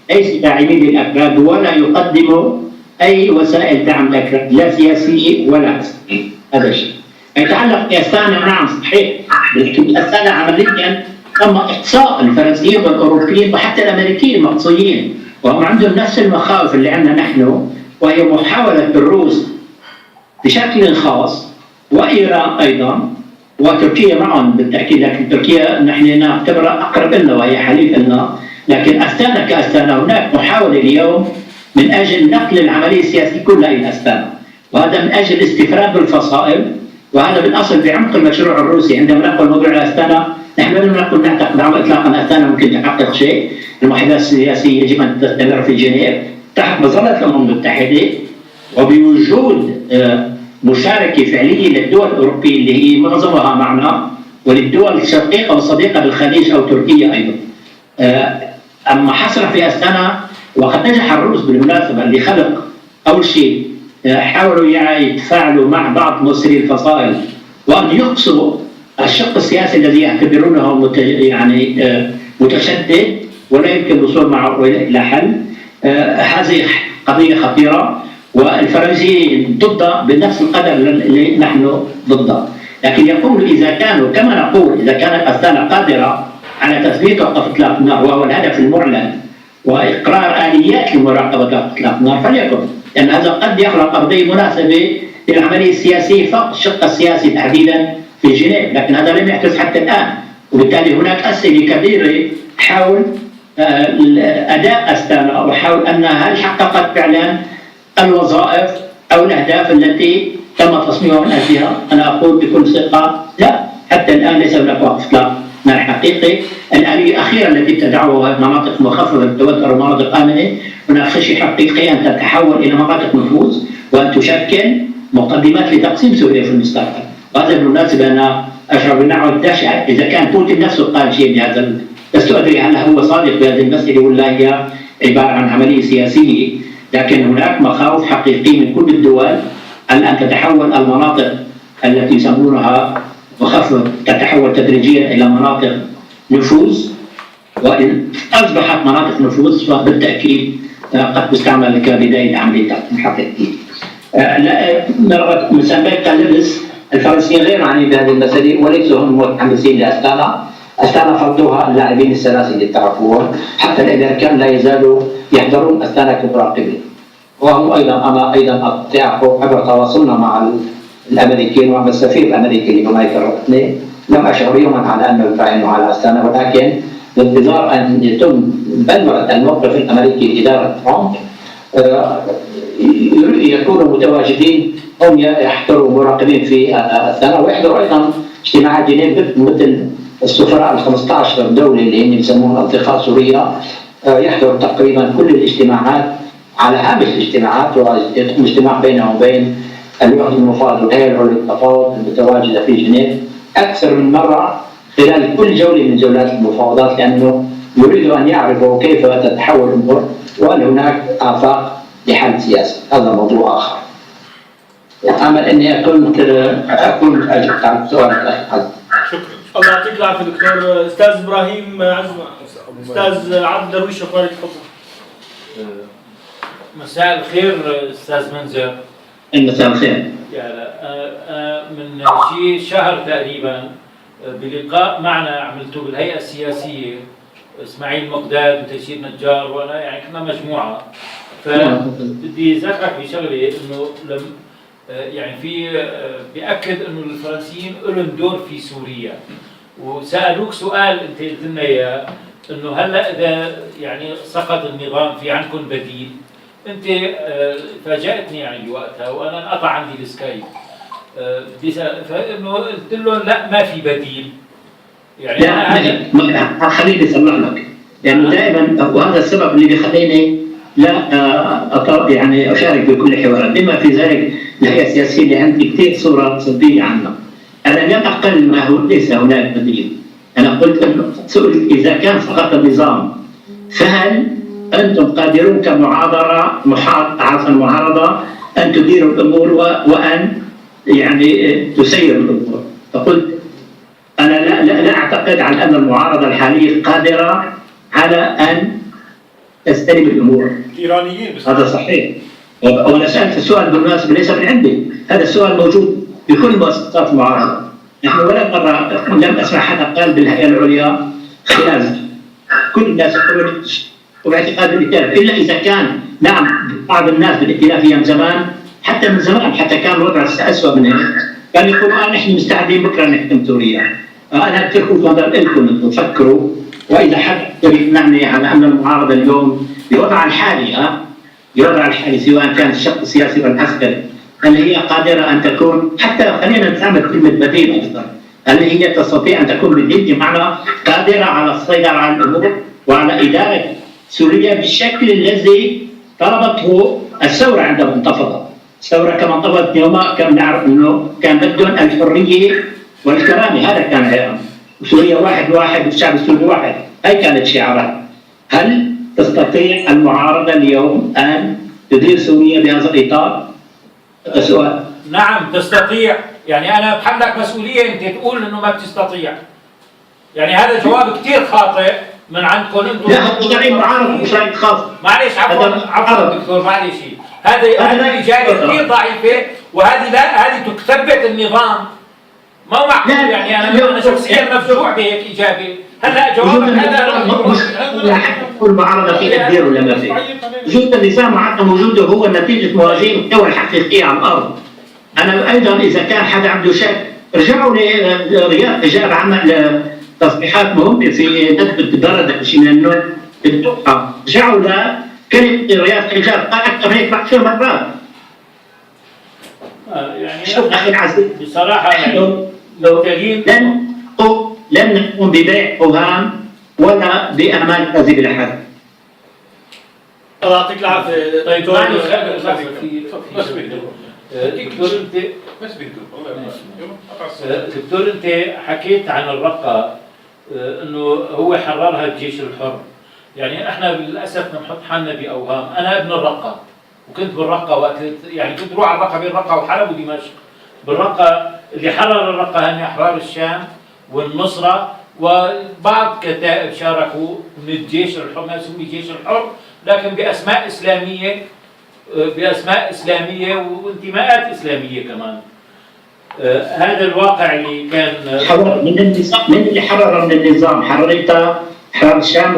ليسوا داعمين للأكراد ولا يقدموا أي وسائل دعم للأكراد لا سياسية ولا عسكرية. هذا الشيء يتعلق بأستانا. نعم صحيح، أستانا عمليا تم إقصاء الفرنسيين والأوروبيين وحتى الأمريكيين المقصيين، وهم عندهم نفس المخاوف اللي عندنا نحن، وهي محاولة الروس بشكل خاص وإيران أيضا وتركيا معهم بالتأكيد، لكن تركيا نحن نعتبرها أقرب لنا وهي حليف لنا، لكن أستانا كأستانا هناك محاولة اليوم من أجل نقل العملية السياسية كلها إلى أستانا، وهذا من أجل استفراد بالفصائل، وهذا بالأصل بعمق المشروع الروسي. عندما نقل موضوع أستانا نحن لم نقل نعتقد على إطلاقا أستانا ممكن تحقق شيء. المحادثات السياسية يجب أن تستمر في جنيف تحت مظلة الأمم المتحدة وبوجود مشاركة فعلية للدول الأوروبية اللي هي معظمها معنا، وللدول الشقيقة والصديقة بالخليج أو تركيا أيضا. أما حصل في أستانا وقد نجح الروس بالمناسبة اللي خلق أول شيء حاولوا يتفاعلوا مع بعض ممثلي الفصائل وأن يقصوا الشق السياسي الذي يعتبرونه يعني متشدد ولا يمكن الوصول معه إلى حل. هذه قضية خطيرة والفرنسيين ضدها بنفس القدر اللي نحن ضدها، لكن يقول إذا كانوا كما نقول إذا كانت أستانا قادرة على تثبيت وقف إطلاق النار وهو الهدف المعلن وإقرار آليات لمراقبة إطلاق النار فليكن، لأن هذا قد يخلق أرضية مناسبة للعملية السياسية فقط الشق السياسي تحديدا في جنيف، لكن هذا لم يحدث حتى الآن، وبالتالي هناك أسئلة كبيرة حول أداء أستانا وحول أنها هل حققت فعلا الوظائف أو الأهداف التي تم تصميمها من أجلها. أنا أقول بكل ثقة لا، حتى الآن ليس هناك وقف إطلاق نار حقيقي. الآلية الأخيرة التي تدعوها مناطق مخففة التوتر ومناطق آمنة، هناك خشية حقيقي أن تتحول إلى مناطق نفوذ وأن تشكل مقدمات لتقسيم سوريا في المستقبل. وهذا بالمناسبة أنا أشعر بالنوع الدهشة إذا كان بوتين نفسه قال شيء بهذا، لست أدري هل هو صادق بهذه المسألة ولا هي عبارة عن عملية سياسية، لكن هناك مخاوف حقيقية من كل الدول أن تتحول المناطق التي يسمونها مخففة تتحول تدريجيا إلى مناطق نفوذ، وإن أصبحت مناطق نفوذ فبالتأكيد قد تستعمل كبداية عملية تقسيم حقيقية. مسمى اللبس الفرنسيين غير معنيين بهذه المسألة وليسوا هم متحمسين لأستانا. أستانا فرضوها اللاعبين الثلاثة اللي تعرفوهم، حتى الأمريكان لا يزالوا يحضرون أستانا كمراقبين، وهم أيضا تعرفوا عبر تواصلنا مع الأمريكيين ومع السفير الأمريكي اللي هناك الرقمي لم أشعر يوما على أنه يفعلوا على أستانا، ولكن بانتظار أن يتم بلورة الموقف الأمريكي لإدارة ترامب يكونوا متواجدين، هم يحضروا مراقبين في أستانا ويحضروا أيضا اجتماعات جنيف مثل السفراء ال15 دولة اللي هم يسمونها أصدقاء سوريا، يحضروا تقريبا كل الاجتماعات على هامش الاجتماعات، ويتم اجتماع بينهم وبين الوعد المفاوض والهيئة العليا للتفاوض المتواجدة في جنيف أكثر من مرة خلال كل جولة من جولات المفاوضات، لأنه يريدوا أن يعرفوا كيف تتحول الأمور وهل هناك آفاق لحل سياسي. هذا موضوع آخر. أعمل أني أكون أجبت على السؤال الأخير. شكرا. الله يعطيك العافية دكتور. أستاذ إبراهيم عزمة، أستاذ عبد درويش شفاري تفضل. مساء الخير أستاذ منذر. مساء الخير. من شيء شهر تقريبا بلقاء معنا عملته بالهيئة السياسية اسماعيل مقداد وتيسير نجار وانا، يعني كنا مجموعة، فبدي ذكرك بشغله انه لم يعني في بيأكد انه الفرنسيين لهم دور في سوريا، وسألوك سؤال انت قلت لنا اياه انه هلا اذا يعني سقط النظام في عندكم بديل؟ انت فاجأتني يعني بوقتها وانا انقطع عندي السكايب، فانه قلت لهم لا ما في بديل. يعني لا خليني اصلح لك، لانه دائما وهذا السبب اللي بيخليني لا يعني اشارك بكل حوارات، بما في ذلك الهيئه السياسيه اللي عندي كثير صوره سلبيه عنها. انا لم اقل ما هو ليس هناك بديل، انا قلت انه اذا كان سقط النظام فهل انتم قادرون كمعارضه ان تديروا الامور وان يعني تسيروا الامور؟ فقلت أنا لا أعتقد على أن المعارضة الحالية قادرة على أن تستلم الأمور. الإيرانيين هذا صحيح. وأنا سألت السؤال بالمناسبة ليس من عندي، هذا السؤال موجود بكل مؤسسات المعارضة. نحن ولا مرة لم أسمع حدا قال بالهيئة العليا خلاف، كل الناس يقولون وباعتقاد الائتلاف، إلا إذا كان نعم بعض الناس بالائتلاف أيام زمان، حتى من زمان حتى كان الوضع أسوأ من هيك، كانوا يقولوا نحن مستعدين بكره نحكم سوريا. انا اترككم تفضل لكم انتم تفكروا، واذا حد يقنعني على ان المعارضه اليوم بوضعها الحالي سواء كان الشق السياسي والعسكري هل هي قادره ان تكون، حتى خلينا نستعمل كلمه بديل اكثر، هل هي تستطيع ان تكون بديل بمعنى قادره على السيطره على الامور وعلى اداره سوريا بالشكل الذي طلبته الثوره عندما انتفضت. الثورة كما انطبقت يوما كان نعرف انه كان بدهم الحرية والكرامة، هذا كان عيرهم، وسوريا واحد والشعب السوري واحد، هاي كانت شعارات. هل تستطيع المعارضة اليوم ان تدير سوريا بهذا الاطار؟ سؤال. نعم تستطيع، يعني انا بحملك مسؤولية انت تقول انه ما بتستطيع. يعني هذا جواب كثير خاطئ من عندكم انتم. لا مش رايك معارضة، مش رايك خاطئ. معلش عفوا دكتور، معلش هذه إجابة كثير ضعيفة، وهذه لا، هذه تثبت النظام. ما هو معقول، يعني أنا شخصيا مفجوع بهيك إجابة. هلا جوابك هذا لا حتى تقول معارضه في تدبير ولا ما في. وجود النظام وعدم وجوده هو نتيجه مواجهه الدول الحقيقيه على الارض. انا ايضا اذا كان حدا عنده شك رجعوا لرياض اجاب عمل تصريحات مهمه في ندبه برد شيء من النوع الدقه، رجعوا لكلمه رياض اجاب قال اكثر هيك 10 مرات. يعني شوف اخي العزيز بصراحه يعني لن نقوم ببيع اوهام ولا بامال كاذب لحد. الله يعطيك العافيه. طيب دكتور دكتور انت حكيت عن الرقة انه هو حررها الجيش الحر. يعني احنا للاسف بنحط حالنا باوهام. انا ابن الرقة وكنت بالرقة وقت يعني كنت بروح على الرقة بين الرقة وحلب ودمشق. بالرقة اللي حرر الرقة هن احرار الشام والنصرة وبعض كتائب شاركوا من الجيش الحر، ما يسمى الجيش الحر لكن باسماء اسلاميه وانتماءات اسلاميه كمان. هذا الواقع اللي كان من النظام. من اللي حرر من النظام؟ حررتها احرار الشام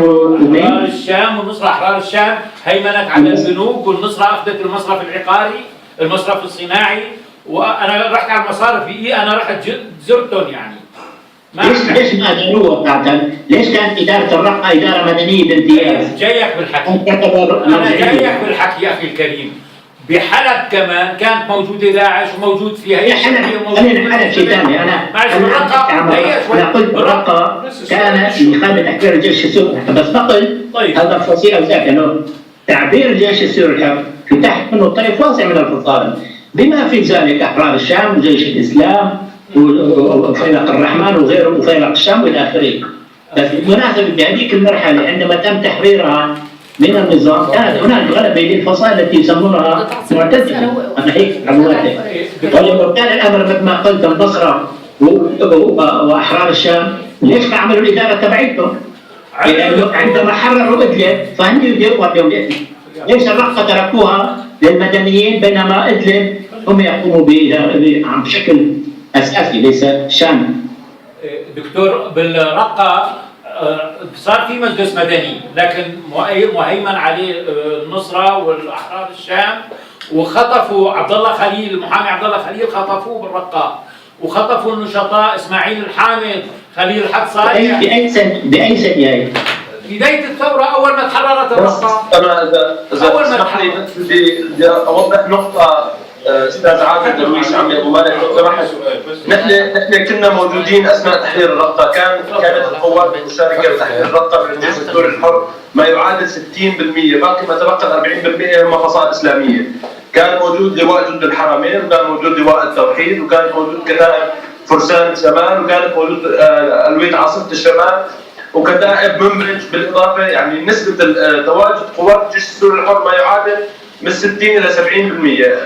احرار الشام والنصره. احرار الشام هيمنت على البنوك والنصره اخذت المصرف العقاري، المصرف الصناعي، وانا رحت على المصارف انا رحت زرتهم يعني. ليش ما اداروها بعدها؟ ليش كانت اداره الرقه اداره مدنيه بامتياز؟ جايك بالحكي. انا جايك بالحكي يا اخي الكريم. بحلب كمان كانت موجوده داعش وموجود فيها هي حلب شيء ثاني. انا قلت الرقه كانت مخالفه تحرير الجيش السوري بس نقل هذا الفصيل او ذاك انه تعبير الجيش السوري الحر في تحت منه طيف واسع من الفصائل بما في ذلك احرار الشام وجيش الاسلام وفيلق الرحمن وغيره وفيلق الشام والى اخره. بس بالمناسبه بهذيك المرحله عندما تم تحريرها من النظام كانت هناك غلبه للفصائل التي يسمونها معتدله. انا هيك عمواتي. ولما كان الامر مثل ما قلت النصره واحرار الشام ليش ما عملوا الاداره تبعتهم؟ لانه عندما حرروا ادلب فهم يديروا دولتهم. ليش الرقه تركوها للمدنيين بينما ادلب هم يقوموا بشكل اساسي ليس شامل. دكتور بالرقه صار في مجلس مدني لكن مهيمن عليه النصره والاحرار الشام وخطفوا عبد الله خليل المحامي عبد الله خليل خطفوه بالرقه وخطفوا النشطاء اسماعيل الحامد خليل الحق صالح. باي سنه هي؟ بدايه الثوره اول ما تحررت الرقه. انا اذا اسمح لي بدي اوضح نقطه استاذ عادل درويش عمي ابو مالك لو سمحت. نحن كنا موجودين اثناء تحرير الرقه. كانت القوات المشاركه بتحرير الرقه من الجيش السوري الحر ما يعادل 60%. باقي ما تبقى 40% هم فصائل اسلاميه. كان موجود لواء جند الحرمين وكان موجود لواء التوحيد وكان موجود كتائب فرسان الشمال وكانت موجود الويد عاصمه الشمال وكتائب منبرج بالاضافه. يعني نسبه تواجد قوات الجيش السوري الحر ما يعادل من 60 الى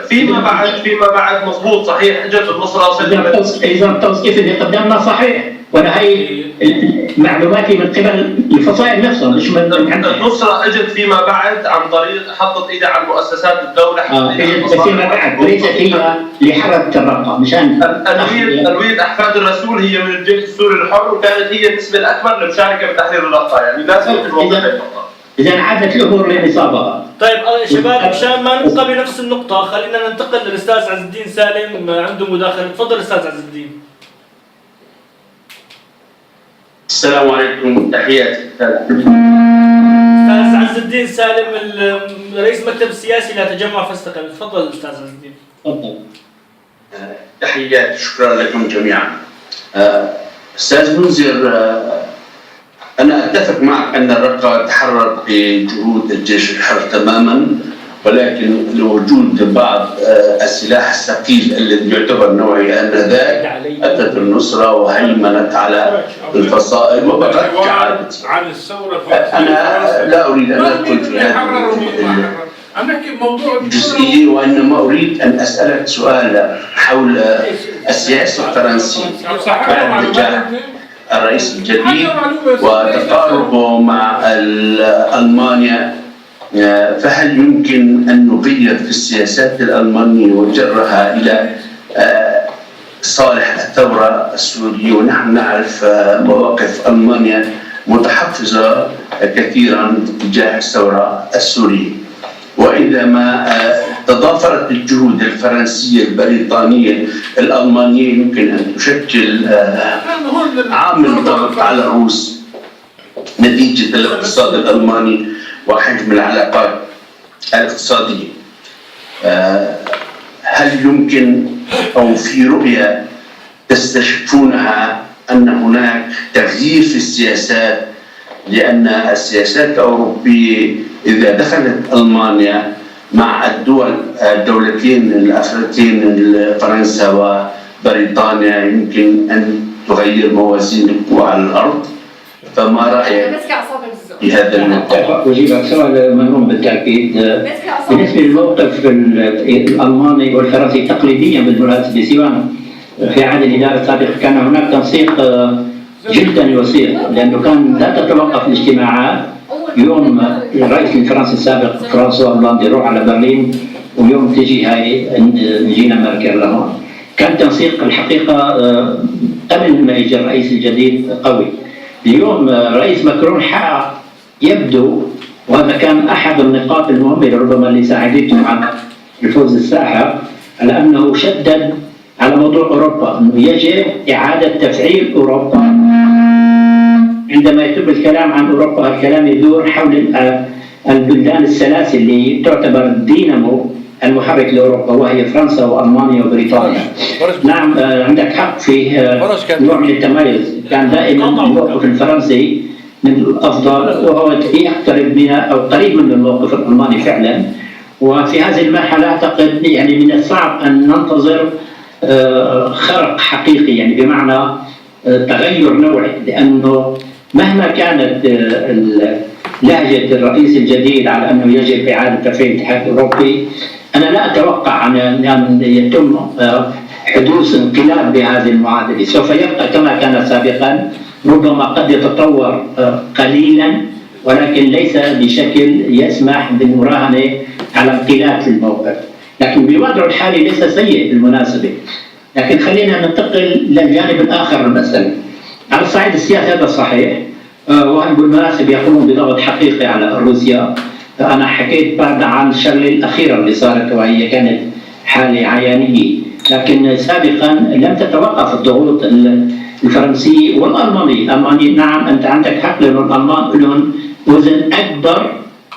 70%. فيما بعد مضبوط صحيح اجت النصره اذا التوصيف اللي قدمنا صحيح وانا هي معلوماتي من قبل الفصائل نفسها مش من النصره اجت فيما بعد عن طريق حطت ايدها على مؤسسات الدوله. اجت فيما بعد وليست هي اللي حررت الرقه مشان الويد احفاد الرسول هي من الجيش السوري الحر وكانت هي النسبه الاكبر للمشاركه بتحرير الرقه. يعني لازم نوضح النقطه. إذا عادت الأمور لنصابها. طيب شباب مشان ما نبقى بنفس النقطة خلينا ننتقل للأستاذ عز الدين سالم عنده مداخلة. تفضل أستاذ عز الدين. السلام عليكم تحياتي. أستاذ عز الدين سالم رئيس مكتب السياسي لتجمع فاستقل. تفضل أستاذ عز الدين. تفضل. تحياتي شكرا لكم جميعا. أستاذ منذر أنا أتفق معك أن الرقة تحرر بجهود الجيش الحر تماما ولكن لوجود بعض السلاح الثقيل الذي يعتبر نوعي آنذاك أتت النصرة وهيمنت على الفصائل وبقت كعادتي. أنا لا أريد أن أدخل في هذه الجزئية وإنما أريد أن أسألك سؤال حول السياسة الفرنسية بعد نجاح الرئيس الجديد وتقاربه مع ألمانيا. فهل يمكن أن نغير في السياسات الألمانية وجرها إلى صالح الثورة السورية؟ ونحن نعرف مواقف ألمانيا متحفزة كثيرا تجاه الثورة السورية. وإذا ما تضافرت الجهود الفرنسية البريطانية الألمانية يمكن أن تشكل عامل ضغط على الروس نتيجة الاقتصاد الألماني وحجم العلاقات الاقتصادية. هل يمكن أو في رؤية تستشفونها أن هناك تغيير في السياسات؟ لأن السياسات الأوروبية إذا دخلت ألمانيا مع الدولتين الأخرتين فرنسا وبريطانيا يمكن أن تغير موازين القوى على الأرض. فما رأيك في هذا الموقف؟ أجيبك سؤال مهم بالتأكيد. بالنسبة للموقف الألماني والفرنسي تقليديا بالمناسبة سواء في عهد الإدارة السابقة كان هناك تنسيق جدا وثيق، لأنه كان لا تتوقف الاجتماعات. يوم الرئيس الفرنسي السابق فرانسوا هولاند يروح على برلين ويوم تجي هاي جينا ميركل لهون. كان تنسيق الحقيقة قبل ما يجي الرئيس الجديد قوي. اليوم الرئيس ماكرون حقق يبدو، وهذا كان أحد النقاط المهمة ربما اللي ساعدته على الفوز الساحق، على أنه شدد على موضوع أوروبا، أنه يجب إعادة تفعيل أوروبا. عندما يتم الكلام عن أوروبا الكلام يدور حول البلدان الثلاث اللي تعتبر الدينامو المحرك لأوروبا، وهي فرنسا وألمانيا وبريطانيا. نعم عندك حق في نوع من التميز. كان دائما الموقف الفرنسي من الأفضل، وهو يقترب من أو قريب من الموقف الألماني فعلا. وفي هذه المرحلة أعتقد يعني من الصعب أن ننتظر خرق حقيقي، يعني بمعنى تغير نوعي، لأنه مهما كانت لهجة الرئيس الجديد على أنه يجب إعادة تفعيل الاتحاد الأوروبي، أنا لا أتوقع أن يتم حدوث انقلاب بهذه المعادلة. سوف يبقى كما كان سابقا، ربما قد يتطور قليلا ولكن ليس بشكل يسمح بالمراهنة على انقلاب في الموقف. لكن بالوضع الحالي ليس سيء بالمناسبة. لكن خلينا ننتقل للجانب الآخر المسألة. على الصعيد السياسي هذا صحيح، وهم بالمناسبة يقومون بضغط حقيقي على روسيا. أنا حكيت بعد عن الشغلة الأخيرة اللي صارت وهي كانت حالة عيانية، لكن سابقا لم تتوقف الضغوط الفرنسية والألمانية. الألماني نعم أنت عندك حق، لأن الألمان لهم وزن أكبر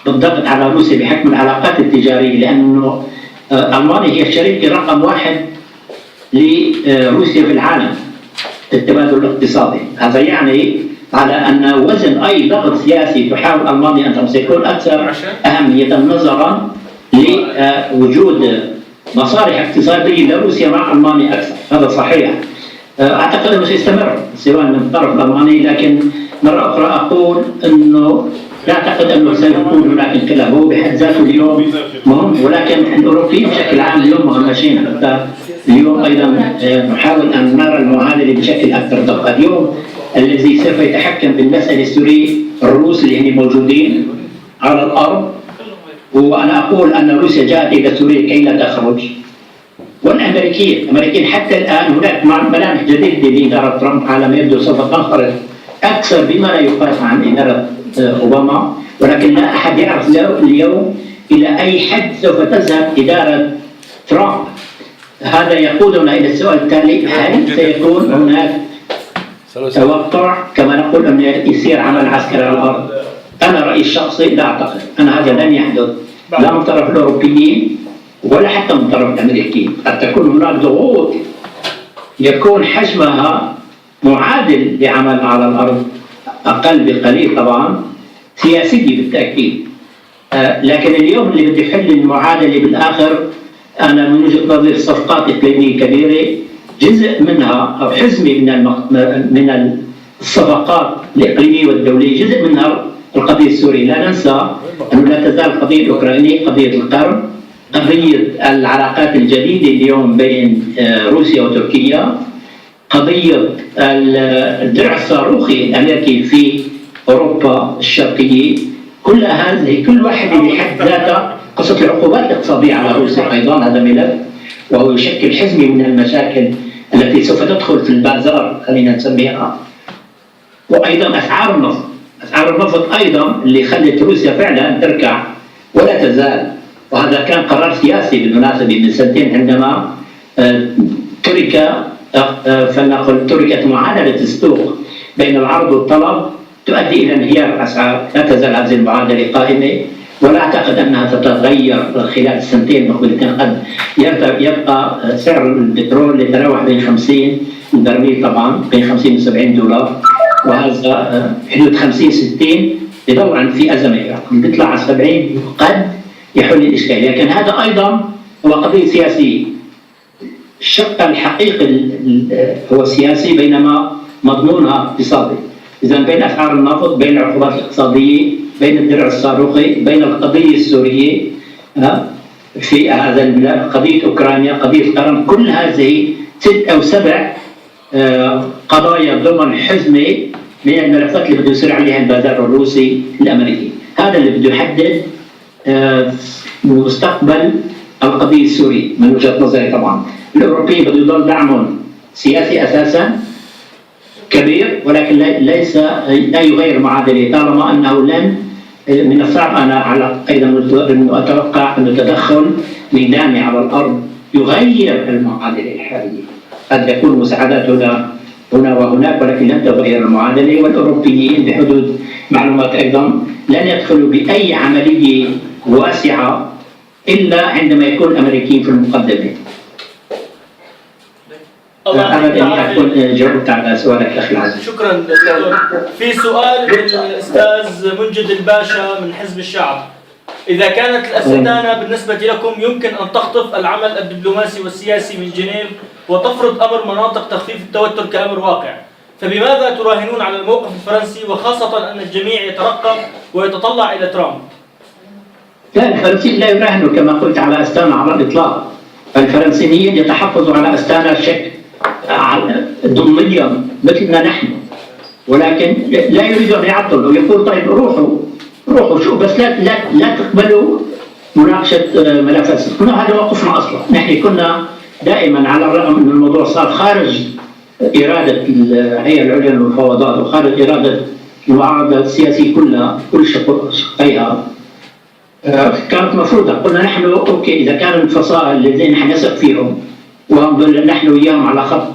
بالضغط على روسيا بحكم العلاقات التجارية، لأنه ألمانيا هي الشريك رقم 1 لروسيا في العالم التبادل الاقتصادي. هذا يعني على أن وزن أي ضغط سياسي تحاول ألمانيا أن سيكون أكثر أهمية نظرا لوجود مصالح اقتصادية لروسيا مع ألمانيا أكثر. هذا صحيح. أعتقد أنه سيستمر سواء من الطرف الألماني، لكن مرة أخرى أقول أنه لا أعتقد أنه سيكون هناك انقلاب. هو بحد ذاته اليوم مهم، ولكن الأوروبيين بشكل عام اليوم مهمشين. حتى اليوم أيضا نحاول أن نرى المعادلة بشكل أكثر دقة. اليوم الذي سوف يتحكم بالمسألة السورية الروس اللي هم موجودين على الأرض. وأنا أقول أن روسيا جاءت إلى سوريا كي لا تخرج، والأمريكيين حتى الآن هناك ملامح جديدة لإدارة ترامب على ما يبدو سوف تنخرط أكثر بما لا يقاس عن إدارة أوباما، ولكن لا أحد يعرف اليوم إلى أي حد سوف تذهب إدارة ترامب. هذا يقودنا إلى السؤال التالي: هل سيكون هناك توقع كما نقول أن يصير عمل عسكري على الأرض؟ أنا رأيي الشخصي لا أعتقد أن هذا لن يحدث، لا من طرف الأوروبيين ولا حتى من طرف الأمريكيين. قد تكون هناك ضغوط يكون حجمها معادل لعمل على الأرض، أقل بقليل طبعا، سياسية بالتأكيد. لكن اليوم اللي بدي يحل المعادلة بالآخر، أنا من وجهة نظري صفقات إقليمية كبيرة جزء منها أو حزمة من الصفقات الإقليمية والدولية، جزء منها القضية السورية. لا ننسى أنه لا تزال القضية الأوكرانية قضية القرن، قضية العلاقات الجديدة اليوم بين روسيا وتركيا، قضية الدرع الصاروخي الأمريكي في أوروبا الشرقية. كل هذه كل واحدة بحد ذاتها قصة العقوبات الاقتصادية على روسيا أيضا هذا ملف، وهو يشكل حزمة من المشاكل التي سوف تدخل في البازار خلينا نسميها. وأيضا أسعار النفط أسعار النفط أيضا اللي خلت روسيا فعلا تركع ولا تزال، وهذا كان قرار سياسي بالمناسبة من سنتين عندما تركت معادلة السوق بين العرض والطلب تؤدي إلى انهيار الأسعار. لا تزال هذه المعادلة قائمة، ولا أعتقد أنها تتغير خلال السنتين المقبلتين. قد يبقى سعر البترول يتراوح بين 50 البرميل طبعا بين 50 و 70 دولار، وهذا حدود 50 60 بدور في أزمة بيطلع على 70 قد يحل الإشكال. لكن هذا أيضا هو قضية سياسية. الشق الحقيقي هو سياسي بينما مضمونها اقتصادي. إذا بين أسعار النفط، بين العقوبات الاقتصادية، بين الدرع الصاروخي، بين القضية السورية في هذا الملف، قضية أوكرانيا، قضية القرن، كل هذه 6 أو 7 قضايا ضمن حزمة من الملفات اللي بده يصير عليها البازار الروسي الأمريكي. هذا اللي بده يحدد مستقبل القضية السورية من وجهة نظري. طبعا الأوروبي بده يضل دعمهم سياسي أساسا كبير، ولكن لا يغير معادلة طالما أنه لن من الصعب أنا على أيضا أتوقع أن التدخل ميداني على الأرض يغير المعادلة الحالية. قد يكون مساعدات هنا وهناك، ولكن لن تغير المعادلة. والأوروبيين بحدود معلومات أيضا لن يدخلوا بأي عملية واسعة إلا عندما يكون الأمريكيين في المقدمة. أريد أن أكون جاوبت على سؤالك أخي العزيز. شكرا دكتور. في سؤال للأستاذ منجد الباشا من حزب الشعب: إذا كانت الاستدانة بالنسبة لكم يمكن أن تخطف العمل الدبلوماسي والسياسي من جنيف وتفرض أمر مناطق تخفيف التوتر كأمر واقع، فبماذا تراهنون على الموقف الفرنسي، وخاصة أن الجميع يترقب ويتطلع إلى ترامب؟ لا، الفرنسيين لا يراهنوا كما قلت على أستانا على الإطلاق. الفرنسيين يتحفظوا على أستانا شك ضمنيا مثلنا نحن، ولكن لا يريدوا أن يعطلوا ويقول طيب روحوا شو، بس لا تقبلوا مناقشة ملفات. هذا موقفنا أصلا. نحن كنا دائما على الرغم أن الموضوع صار خارج إرادة الهيئة العليا للمفاوضات وخارج إرادة المعارضة السياسية كلها كل شقيها، كانت مفروضة. قلنا نحن أوكي إذا كان الفصائل الذين نحن نثق فيهم ونحن وياهم على خط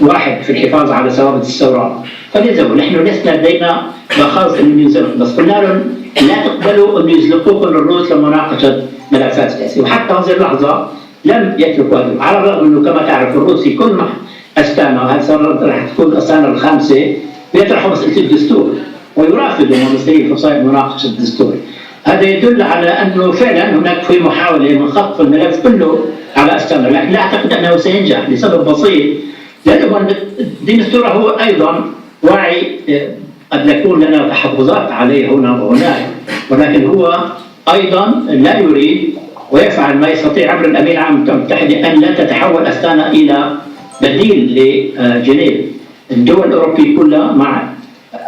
واحد في الحفاظ على ثوابت الثورة فليذهبوا. نحن لسنا لدينا مخاوف أن ينزلوا، بس قلنا لهم لا تقبلوا أن يزلقوكم الروس لمناقشة ملفات سياسية. وحتى هذه اللحظة لم يتركوا هذا، على الرغم أنه كما تعرف الروس في كل أستانا، هذه راح تكون الأستانا الخامسة، بيطرحوا مسألة الدستور ويرافضوا ممثلي فصائل مناقشة الدستور. هذا يدل على أنه فعلا هناك في محاولة من خطف الملف كله على أستانا، لكن لا أعتقد أنه سينجح لسبب بسيط، لأنه الدستور هو أيضا واعي قد يكون لنا تحفظات عليه هنا وهناك، ولكن هو أيضا لا يريد ويفعل ما يستطيع عبر الأمين العام المتحدة أن لا تتحول أستانا إلى بديل لجنيف. الدول الأوروبية كلها مع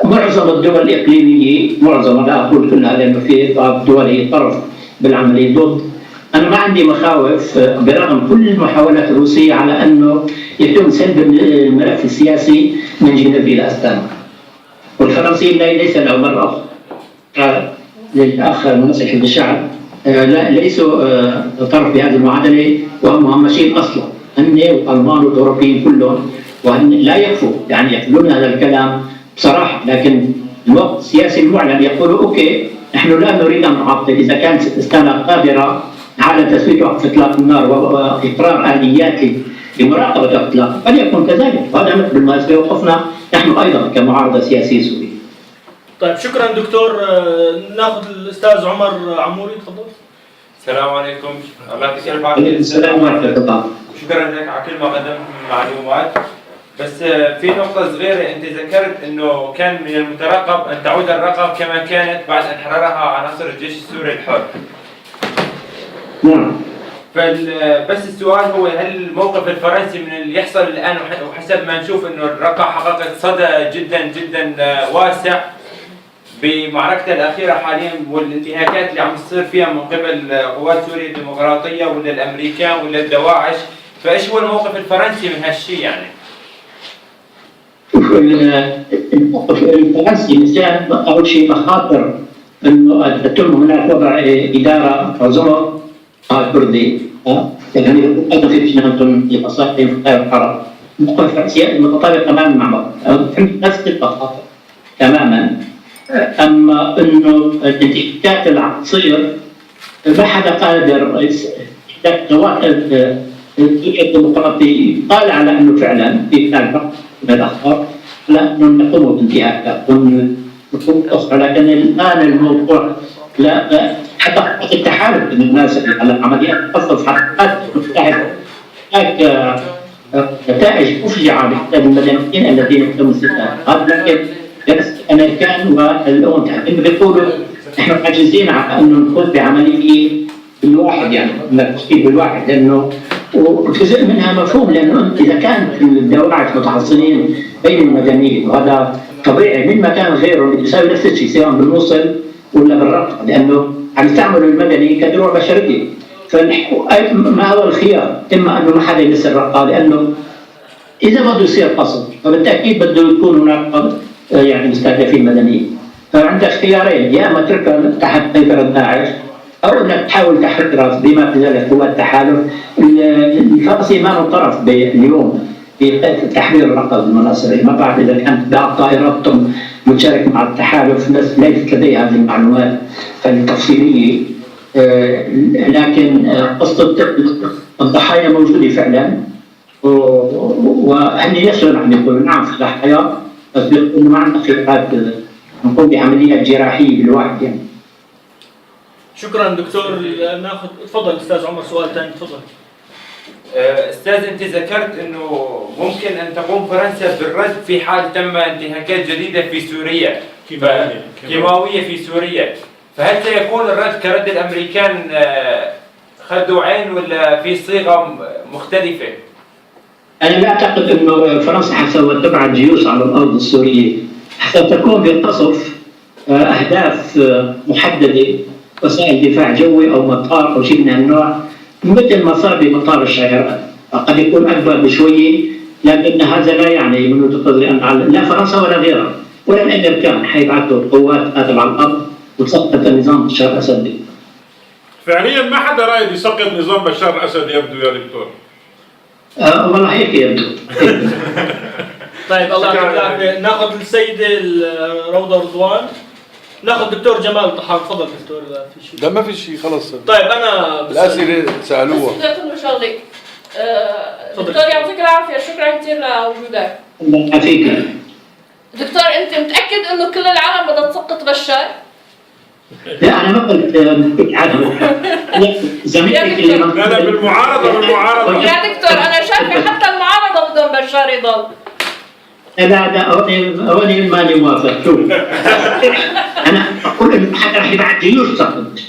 معظم الدول الإقليمية، معظم لا أقول كلها لأنه في بعض الدول هي طرف بالعملية ضد. أنا ما عندي مخاوف برغم كل المحاولات الروسية على أنه يتم سلب الملف السياسي من جنيف إلى أستانا. والفرنسيين ليس لهم مرة أخرى للأخ المنسق حزب الشعب ليسوا طرف بهذه المعادلة وهم مهمشين أصلا، هن والألمان والأوروبيين كلهم، وهن لا يكفوا يعني يقولون هذا الكلام بصراحة. لكن الوقت السياسي المعلن يقولوا أوكي نحن لا نريد أن نعطل، إذا كانت أستانا قادرة على تثبيت وقف إطلاق النار وإقرار آليات لمراقبة إطلاق فليكن كذلك. وهذا بالمناسبة وقفنا نحن أيضا كمعارضة سياسية سورية. طيب شكرا دكتور. ناخذ الأستاذ عمر عموري، تفضل. السلام عليكم، الله يعطيك العافية. السلام ورحمة الله. شكرا لك على كل ما قدمت من معلومات. بس في نقطة صغيرة، أنت ذكرت أنه كان من المترقب أن تعود الرقم كما كانت بعد أن حررها عناصر الجيش السوري الحر. نعم. بس السؤال هو هل الموقف الفرنسي من اللي يحصل الآن، وحسب ما نشوف أنه الرقة حققت صدى جدا جدا واسع بمعركته الأخيرة حاليا والانتهاكات اللي عم تصير فيها من قبل قوات سوريا الديمقراطية ولا الأمريكان ولا الدواعش، فإيش هو الموقف الفرنسي من هالشيء يعني؟ الموقف الفرنسي مثلا أول شيء مخاطر أنه تتم هناك وضع إدارة منظمة كردي يعني أيضا في لجنة لمصالح العرب. الموقف الفرنسي متطابق تماما مع بعض نفس المخاطر تماما. أما أنه الانتهاكات اللي عم تصير ما حدا قادر الديمقراطي قال على أنه فعلا في بعض من الأخبار لا نقوم بانتهاكات ونقوم أخرى، لكن الآن الموضوع لا حتى التحالف بين الناس على العمليات تخصص حتى هناك نتائج مفجعة بالنسبة للمدنيين الذين يقومون بالستات. لكن الأمريكان والأون بيقولوا نحن عاجزين على أنه نقوم بعملية بالواحد، يعني التشكيل بالواحد، لأنه وجزء منها مفهوم، لأنه إذا كان الدواعش متحصنين بين المدنيين وهذا طبيعي من مكان غيره يساوي نفس الشيء سواء بالوصل ولا بالربط، لأنه عم يستعملوا المدني كدروع بشرية. فما هو الخيار؟ إما أنه ما حدا يمس الرقة، لأنه إذا بده يصير قصف فبالتأكيد بده يكون هناك يعني مستهدفين مدنيين. فعندك خيارين، يا اما تركها تحت سيطرة داعش او انك تحاول تحرر بما في ذلك قوات التحالف. الفرنسي ما له طرف اليوم في تحرير الرقة بالمناصرة، ما بعرف اذا كانت بعض طائراتهم مشاركة مع التحالف، بس ليست لديها هذه المعلومات التفصيلية. لكن قصة الضحايا موجودة فعلا، وهن يسأل عن يقولوا نعم في ضحايا، بس بيقولوا ما عندنا خيارات نقوم بعمليات جراحية بالواحد يعني. شكرا دكتور. ناخذ تفضل استاذ عمر سؤال ثاني تفضل. استاذ انت ذكرت انه ممكن ان تقوم فرنسا بالرد في حال تم انتهاكات جديدة في سوريا كيماوية في سوريا، فهل سيكون الرد كرد الامريكان خد وعين ولا في صيغة مختلفة؟ أنا لا أعتقد أنه فرنسا حتسوي تبعت جيوش على الأرض السورية حتى تكون بتصف أهداف محددة، وسائل دفاع جوي أو مطار أو شيء من النوع، مثل ما صار بمطار الشاعرات. قد يكون أكبر بشوية، لكن هذا لا يعني من وجهة نظري أن لا فرنسا ولا غيرها ولا الأمريكان حيبعثوا قوات قاتلة على الأرض وتسقط النظام بشار الأسد. فعليا ما حدا رايد يسقط نظام بشار الأسد يبدو يا دكتور. والله هيك يبدو. طيب الله يعطيك العافيه. ناخذ السيده روضه رضوان، ناخذ دكتور جمال طحان. تفضل دكتور. اذا في شيء. لا ما في شيء خلص. طيب انا الاسئله سالوها. بدي اقول له شغله. دكتور يعطيك العافيه، شكرا كثير لوجودك. الله يعافيك. دكتور انت متاكد انه كل العالم بدها تسقط بشار؟ لا انا ما قلت عدم. زميلك اللي لا بالمعارضه يا دكتور انا شايفه حتى المعارضه بدهم بشار يضل. لا هوني ماني موافق. شوف انا اقول انه حتى رح يبعث جيوش تسقط،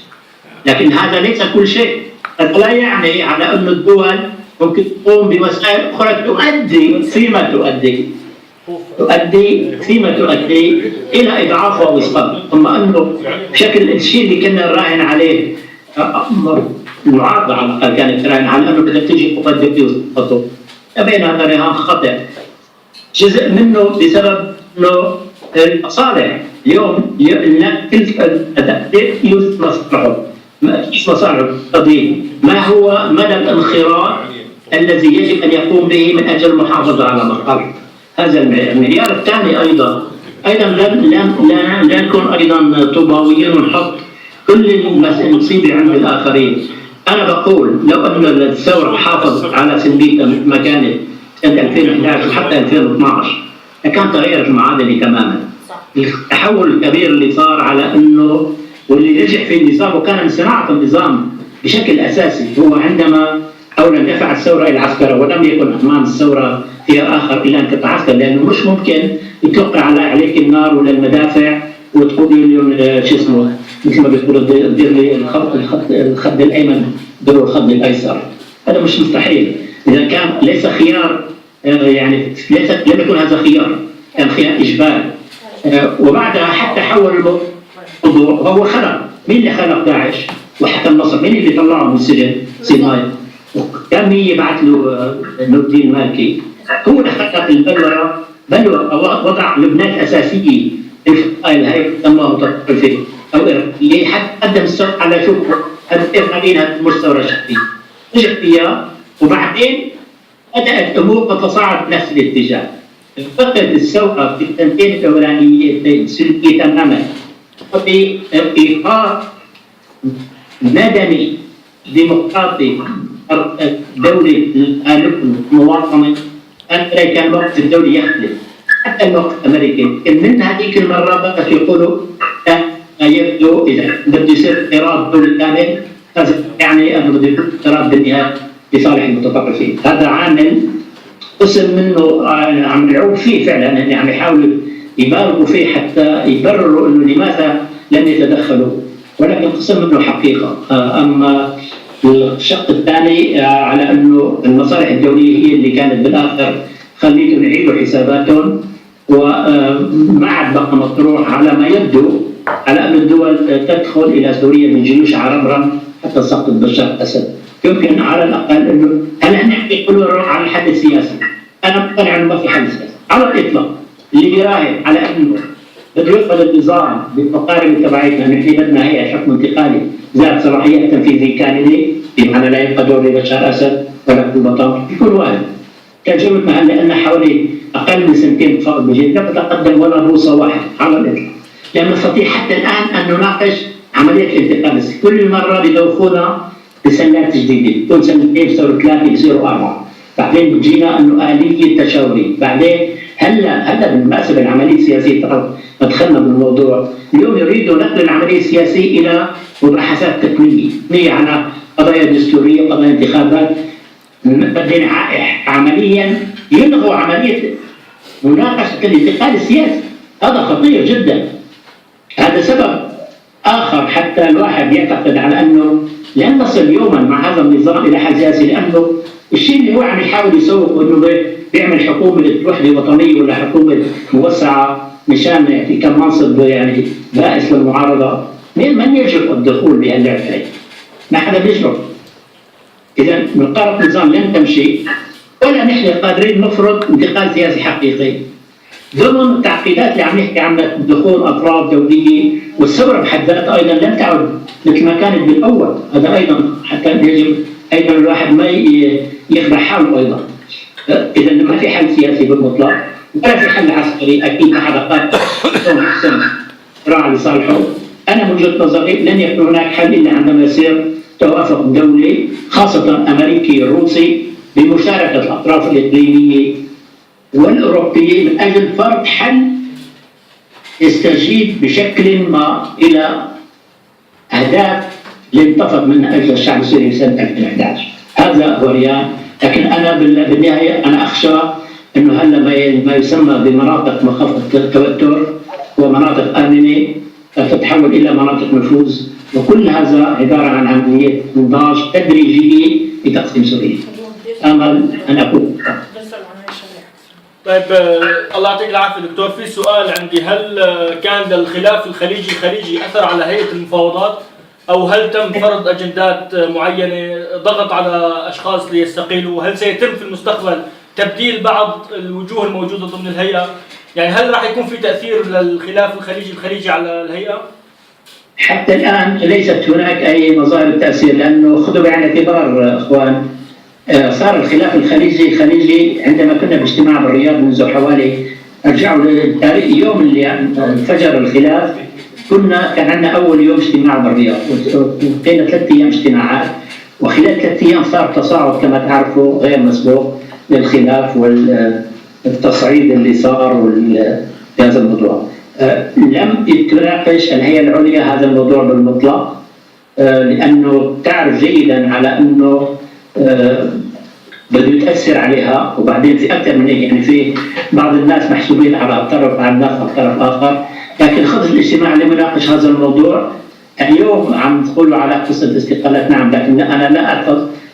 لكن هذا ليس كل شيء. هذا لا يعني على انه الدول ممكن تقوم بوسائل اخرى تؤدي فيما تؤدي الى اضعاف او اسقاط. اما انه بشكل الشيء اللي كنا نراهن عليه المعارضه على الاقل كانت تراهن على انه بدها تجي قوات دوليه وتسقطوا، بين هذا رهان خطا. جزء منه بسبب انه المصالح اليوم كل مصالح قضيه ما هو مدى الانخراط الذي يجب ان يقوم به من اجل المحافظه على مصالح. هذا المعيار الثاني ايضا لا نكون ايضا طوباويين ونحط كل المصيبه عند الاخرين. انا بقول لو ان الثوره حافظت على سلبيتها مثل ما كانت سنه 2011 وحتى 2012 كانت تغيرت المعادله تماما. التحول الكبير اللي صار على انه واللي نجح في النظام وكان من صناعه النظام بشكل اساسي هو عندما اولا دفع الثوره الى العسكره، ولم يكن امام الثوره خيار اخر الا ان تتعسكر، لانه مش ممكن يتوقع عليك النار ولا المدافع وتقولي لهم شو اسمه مثل ما بيقولوا دير لي الخد الايمن ديروا الخد الايسر. هذا مش مستحيل. اذا كان ليس خيار يعني لم يكن هذا خيار، كان خيار اجباري. وبعدها حتى حول الموضوع وهو خلق. مين اللي خلق داعش وحتى النصر؟ مين اللي طلعه من السجن؟ سيناي. وكان يبعث له نور الدين مالكي. هو اللي خلق البلوره بل وضع لبنات أساسية الفقائل هاي سموها متطرفة أو اللي حتى قدم السوق على شوف إرهابيين هذا المستوى الشخصي نجح فيها، وبعدين بدأت أمور تتصاعد بنفس الاتجاه. فقد السوق في السنتين الأولانية السلوكية تماما في إطار مدني ديمقراطي دولة المواطنة. أمريكا كان الموقف الدولي يختلف، حتى الموقف الأمريكي من هذيك المرة بقت يقولوا يبدو إذا بده يصير قرار دولي كامل يعني أنه بده يكون قرار بالنهاية لصالح المتطرفين. هذا عامل قسم منه عم يلعبوا فيه فعلا، يعني عم يحاولوا يبالغوا فيه حتى يبرروا انه لماذا لم يتدخلوا، ولكن قسم منه حقيقه. اما الشق الثاني على انه المصالح الدوليه هي اللي كانت بالاخر خليتهم يعيدوا حساباتهم، وما عاد بقى مطروح على ما يبدو على ان الدول تدخل الى سوريا من جيوش عرمرم حتى سقط بشار الاسد. يمكن على الاقل انه هلا نحكي كله عن الحل السياسي، انا مقتنع انه ما في حل سياسي على الاطلاق. اللي بيراهن على انه بده يفرض النظام بالمقاربه تبعتنا، نحن بدنا هيئه حكم انتقالي ذات صلاحيات تنفيذيه كامله، بمعنى لا يبقى دور لبشار اسد ولا بطاقه، بيكون واحد. تجربتنا هلا لنا حوالي اقل من سنتين تفاوض بجد، لم تقدم ولا بوصه واحد على الاطلاق. لا نستطيع حتى الان ان نناقش عمليه الانتقال، كل مره بدوخونا بسنوات جديده، كل سنتين بصيروا 3 بصيروا 4، بعدين بتجينا انه آلية تشاوري، بعدين هلا بالمناسبه العمليه السياسيه دخلنا بالموضوع، اليوم يريدوا نقل العمليه السياسيه الى مباحثات تقنيه على قضايا دستوريه وقضايا انتخابات، بدهم عمليا يلغوا عمليه مناقشه الانتقال السياسي. هذا خطير جدا. هذا سبب اخر حتى الواحد يعتقد على انه لن نصل يوما مع هذا النظام الى حل سياسي، لانه الشيء اللي هو عم يحاول يسوق انه بيعمل حكومه وحده وطنيه ولا حكومه موسعه مشان يعطي كم منصب يعني بائس للمعارضه، من يجرؤ الدخول بهاللعبه هي؟ ما حدا بيجرؤ. اذا من قرار النظام لن تمشي ولا نحن قادرين نفرض انتقال سياسي حقيقي ضمن التعقيدات اللي عم نحكي عنها، دخول اطراف دوليه، والثوره بحد ذاتها ايضا لم تعد مثل ما كانت بالاول. هذا ايضا حتى يجب ايضا الواحد ما يخدع حاله ايضا. اذا ما في حل سياسي بالمطلق ولا في حل عسكري، اكيد ما حدا قادر يحسن راعي لصالحه. انا من وجهه نظري لن يكون هناك حل الا عندما يصير توافق دولي خاصه امريكي روسي بمشاركه الاطراف الاقليميه والاوروبيه من اجل فرض حل يستجيب بشكل ما الى اهداف اللي انتفض منها اجل الشعب السوري سنه 2011. هذا هو ريان. لكن انا بالنهايه انا اخشى انه هلا ما يسمى بمناطق منخفضه التوتر ومناطق امنه تتحول الى مناطق نفوذ، وكل هذا عباره عن عمليه انضاج تدريجيه لتقسيم سوريا. امل ان اكون. طيب الله يعطيك العافيه دكتور. في سؤال عندي، هل كان الخلاف الخليجي اثر على هيئه المفاوضات، او هل تم فرض اجندات معينه ضغط على اشخاص ليستقيلوا؟ هل سيتم في المستقبل تبديل بعض الوجوه الموجوده ضمن الهيئه؟ يعني هل راح يكون في تاثير للخلاف الخليجي على الهيئه؟ حتى الان ليست هناك اي مظاهر التاثير، لانه خذوا بعين الاعتبار اخوان صار الخلاف الخليجي عندما كنا باجتماع بالرياض منذ حوالي، ارجعوا للتاريخ يوم اللي انفجر الخلاف، كان عندنا اول يوم اجتماع بالرياض، وقينا 3 ايام اجتماعات، وخلال 3 ايام صار تصاعد كما تعرفوا غير مسبوق للخلاف والتصعيد اللي صار في هذا الموضوع. لم تناقش الهيئه العليا هذا الموضوع بالمطلق، لانه تعرف جيدا على انه بده يتاثر عليها، وبعدين في اكثر من هيك، يعني في بعض الناس محسوبين على طرف على الناس على طرف اخر، لكن خذ الاجتماع لمناقش هذا الموضوع. اليوم عم تقولوا على قصه استقالات، نعم، لكن انا لا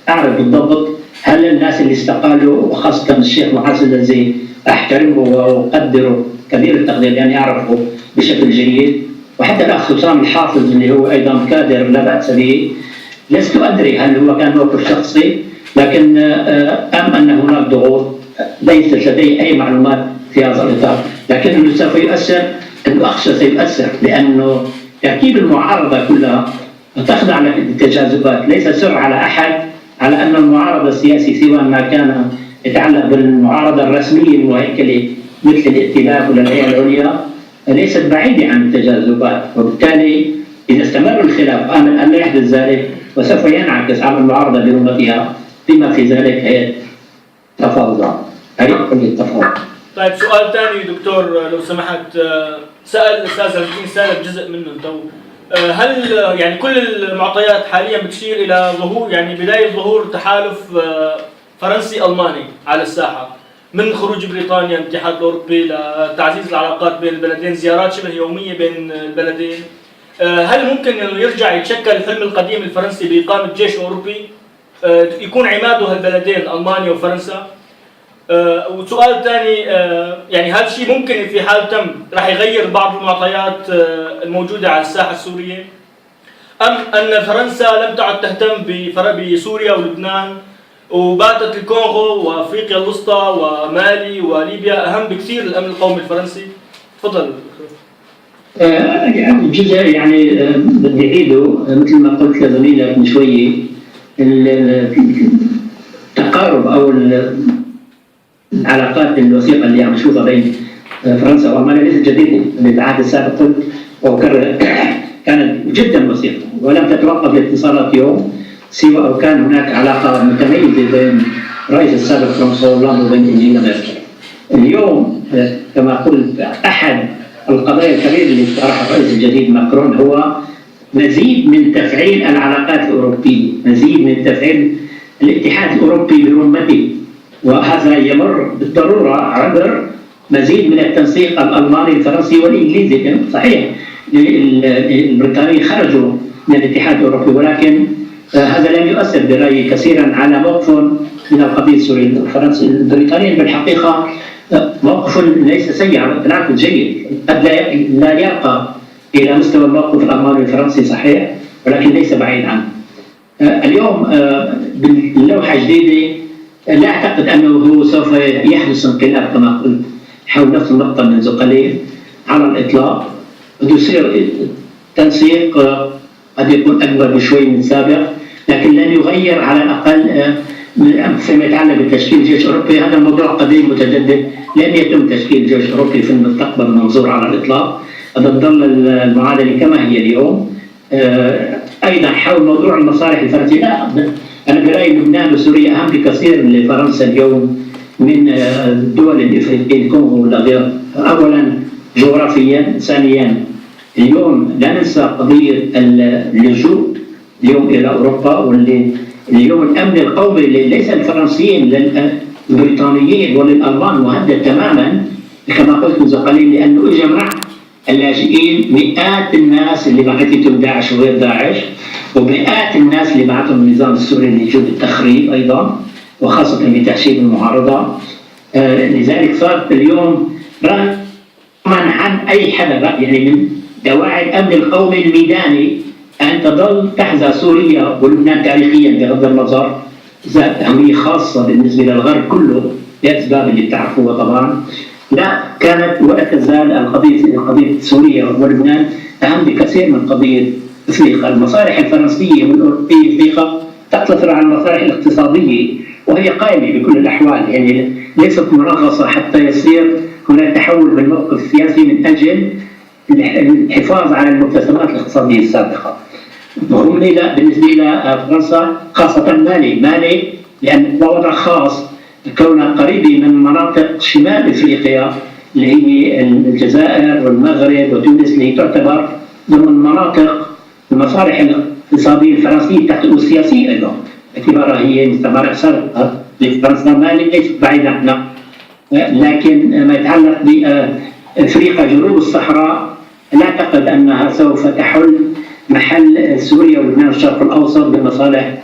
اعرف بالضبط هل الناس اللي استقالوا، وخاصه الشيخ محاسن الذي احترمه واقدره كبير التقدير يعني اعرفه بشكل جيد، وحتى الاخ حسام الحافظ اللي هو ايضا كادر لا باس به، لست ادري هل هو كان موقف شخصي، لكن ام ان هناك ضغوط. ليست لدي اي معلومات في هذا الإطار، لكن أنه سوف يؤثر، أنه أخشى سيؤثر، لأنه تركيب المعارضة كلها تخضع للتجاذبات. ليس سر على أحد على أن المعارضة السياسية سواء ما كان يتعلق بالمعارضة الرسمية المهيكلة مثل الائتلاف ولا الهيئة العليا ليست بعيدة عن التجاذبات، وبالتالي إذا استمر الخلاف آمل أن لا يحدث ذلك وسوف ينعكس على المعارضة برمتها بما في ذلك هي تفاوضات. طيب سؤال ثاني دكتور لو سمحت، سأل الأستاذ الدين سالم جزء منه تو، هل يعني كل المعطيات حاليا بتشير إلى ظهور يعني بداية ظهور تحالف فرنسي ألماني على الساحة من خروج بريطانيا من الاتحاد الأوروبي لتعزيز العلاقات بين البلدين، زيارات شبه يومية بين البلدين، هل ممكن أنه يرجع يتشكل الحلم القديم الفرنسي بإقامة جيش أوروبي يكون عماده البلدين ألمانيا وفرنسا؟ وسؤال ثاني، يعني هذا الشيء ممكن في حال تم راح يغير بعض المعطيات الموجودة على الساحة السورية، أم أن فرنسا لم تعد تهتم بسوريا ولبنان وباتت الكونغو وأفريقيا الوسطى ومالي وليبيا أهم بكثير للأمن القومي الفرنسي؟ تفضل. جزء يعني بدي أعيده مثل ما قلت لزميلك من شوية، التقارب أو العلاقات الوثيقة اللي عم نشوفها بين فرنسا وألمانيا ليست جديدة، بالعهد السابق قلت وأكرر كانت جدا وثيقة ولم تتوقف الاتصالات يوم سوى أو كان هناك علاقة متميزة بين الرئيس السابق فرنسا وبين إنجيلا ميركل. اليوم كما قلت أحد القضايا الكبيرة اللي اقترحها الرئيس الجديد ماكرون هو مزيد من تفعيل العلاقات الأوروبية، مزيد من تفعيل الاتحاد الأوروبي برمته، وهذا يمر بالضرورة عبر مزيد من التنسيق الألماني الفرنسي والإنجليزي. صحيح البريطانيين خرجوا من الاتحاد الأوروبي، ولكن هذا لم يؤثر برأيي كثيرا على موقف من القضية السورية. الفرنسي البريطانيين بالحقيقة موقف ليس سيئا، بالعكس جيد، قد لا يرقى إلى مستوى الموقف الألماني الفرنسي صحيح، ولكن ليس بعيد عنه. اليوم باللوحة الجديدة لا أعتقد أنه هو سوف يحدث انقلاب كما قلت حول نفس النقطة منذ قليل على الإطلاق، بده يصير تنسيق قد يكون أكبر بشوي من السابق، لكن لن يغير على الأقل فيما يتعلق بتشكيل جيش أوروبي. هذا الموضوع قديم متجدد، لن يتم تشكيل جيش أوروبي في المستقبل المنظور على الإطلاق، تظل المعادلة كما هي اليوم. أيضا حول موضوع المصالح الفرنسية، لا أنا برأيي لبنان وسوريا أهم بكثير لفرنسا اليوم من الدول الإفريقية الكونغو ولا غيرها. أولا جغرافيا، ثانيا اليوم لا ننسى قضية اللجوء اليوم إلى أوروبا، واللي اليوم الأمن القومي ليس الفرنسيين للبريطانيين وللألمان مهدد تماما كما قلت منذ قليل، لأنه جمع اللاجئين مئات الناس اللي بعثتهم داعش وغير داعش، ومئات الناس اللي بعثهم النظام السوري لوجود التخريب أيضا، وخاصة بتحشيد المعارضة. لذلك صار اليوم رغم عن أي حدا يعني من دواعي الأمن القومي الميداني أن تظل تحظى سوريا ولبنان تاريخيا بغض النظر ذات أهمية خاصة بالنسبة للغرب كله لأسباب اللي بتعرفوها طبعا، لا كانت ولا تزال قضية سوريا ولبنان أهم بكثير من قضية أفريقيا. المصالح الفرنسية والأوروبية في أفريقيا تقتصر على المصالح الاقتصادية، وهي قائمة بكل الأحوال، يعني ليست مرغصة حتى يصير هناك تحول بالموقف السياسي من أجل الحفاظ على المكتسبات الاقتصادية السابقة. وهم بالنسبة إلى فرنسا خاصة مالي لأن وضع خاص كونها قريبة من مناطق شمال أفريقيا اللي هي الجزائر والمغرب وتونس، اللي تعتبر ضمن مناطق المصالح الاقتصادية الفرنسية والسياسية أيضا، باعتبارها هي مستعمرة سابقة لفرنسا. مالي ليست بعيدة عنا، لكن ما يتعلق بأفريقيا جنوب الصحراء لا أعتقد أنها سوف تحل محل سوريا ولبنان والشرق الأوسط بالمصالح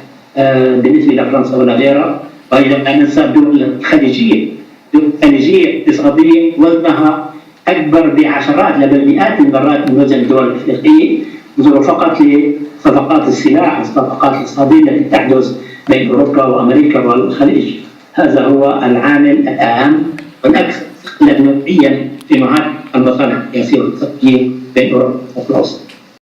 بالنسبة لفرنسا ولا غيرها. وأيضا لا ننسى الدول الخليجية، الدول الخليجية اقتصادية وزنها أكبر بعشرات بل مئات المرات من وزن الدول الأفريقية، انظروا فقط لصفقات السلاح والصفقات الاقتصادية التي تحدث بين أوروبا وأمريكا والخليج. هذا هو العامل الأهم والأكثر اختلاف نوعيا في معاد المصالح السياسيه والاقتصاديه بين اوروبا والوسط.